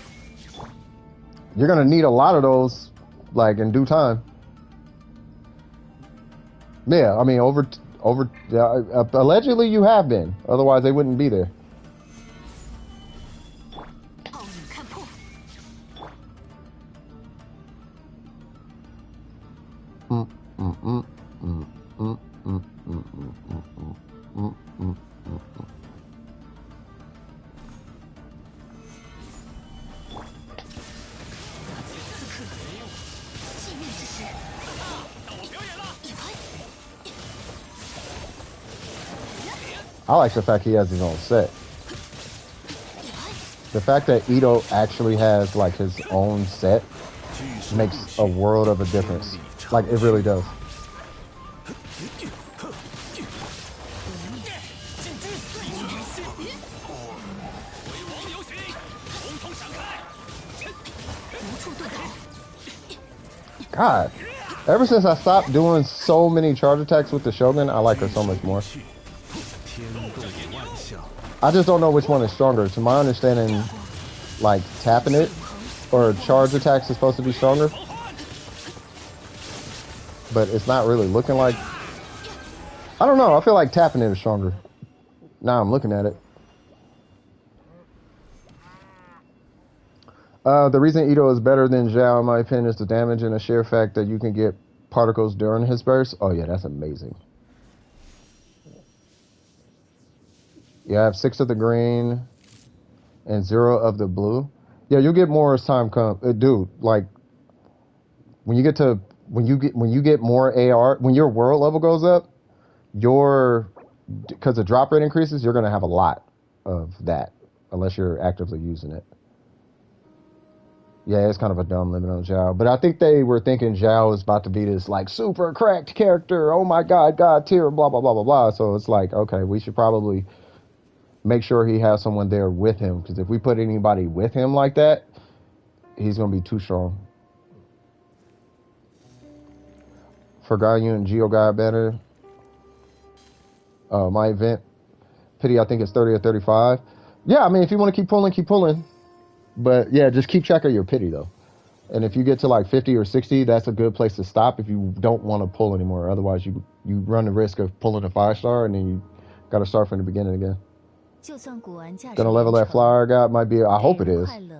You're gonna need a lot of those, like in due time. Yeah, I mean allegedly you have been. Otherwise they wouldn't be there. 奥姆看破， Mm, mm, mm, mm, mm, mm, mm, mm, mm, mm, mm, mm. 寂灭之时， I like the fact he has his own set. The fact that Ito actually has like his own set 拒收并 makes 蓄 a world of a difference. Like it really does. 无处遁逃。 God, ever since I stopped doing so many charge attacks with the Shogun, I like her so much more. 去，天动万象， I just don't know which one is stronger. To my understanding, like tapping it or charge attacks is supposed to be stronger. But it's not really looking like. I don't know. I feel like tapping it is stronger. Now I'm looking at it. The reason Ito is better than Zhao, in my opinion, is the damage and the sheer fact that you can get particles during his burst. Oh yeah, that's amazing. Yeah, I have 6 of the green and 0 of the blue. Yeah, you'll get more as time comes. Dude, like when you get to when you get more AR, when your world level goes up, because the drop rate increases, you're gonna have a lot of that unless you're actively using it. Yeah, it's kind of a dumb limit on Zhao, but I think they were thinking Zhao is about to be this like super cracked character. Oh my God tier, blah blah blah blah blah. So it's like, okay, we should probably make sure he has someone there with him, because if we put anybody with him like that, he's gonna be too strong. Forgot you and Geo got better. My event pity, I think it's 30 or 35. Yeah, I mean, if you want to keep pulling, keep pulling. But yeah, just keep track of your pity though. And if you get to like 50 or 60, that's a good place to stop if you don't want to pull anymore. Otherwise, you run the risk of pulling a 5-star and then you got to start from the beginning again. 就算古玩价值 Gonna level that 连城， flyer guy, might be. I 给 hope it 人 is. 快乐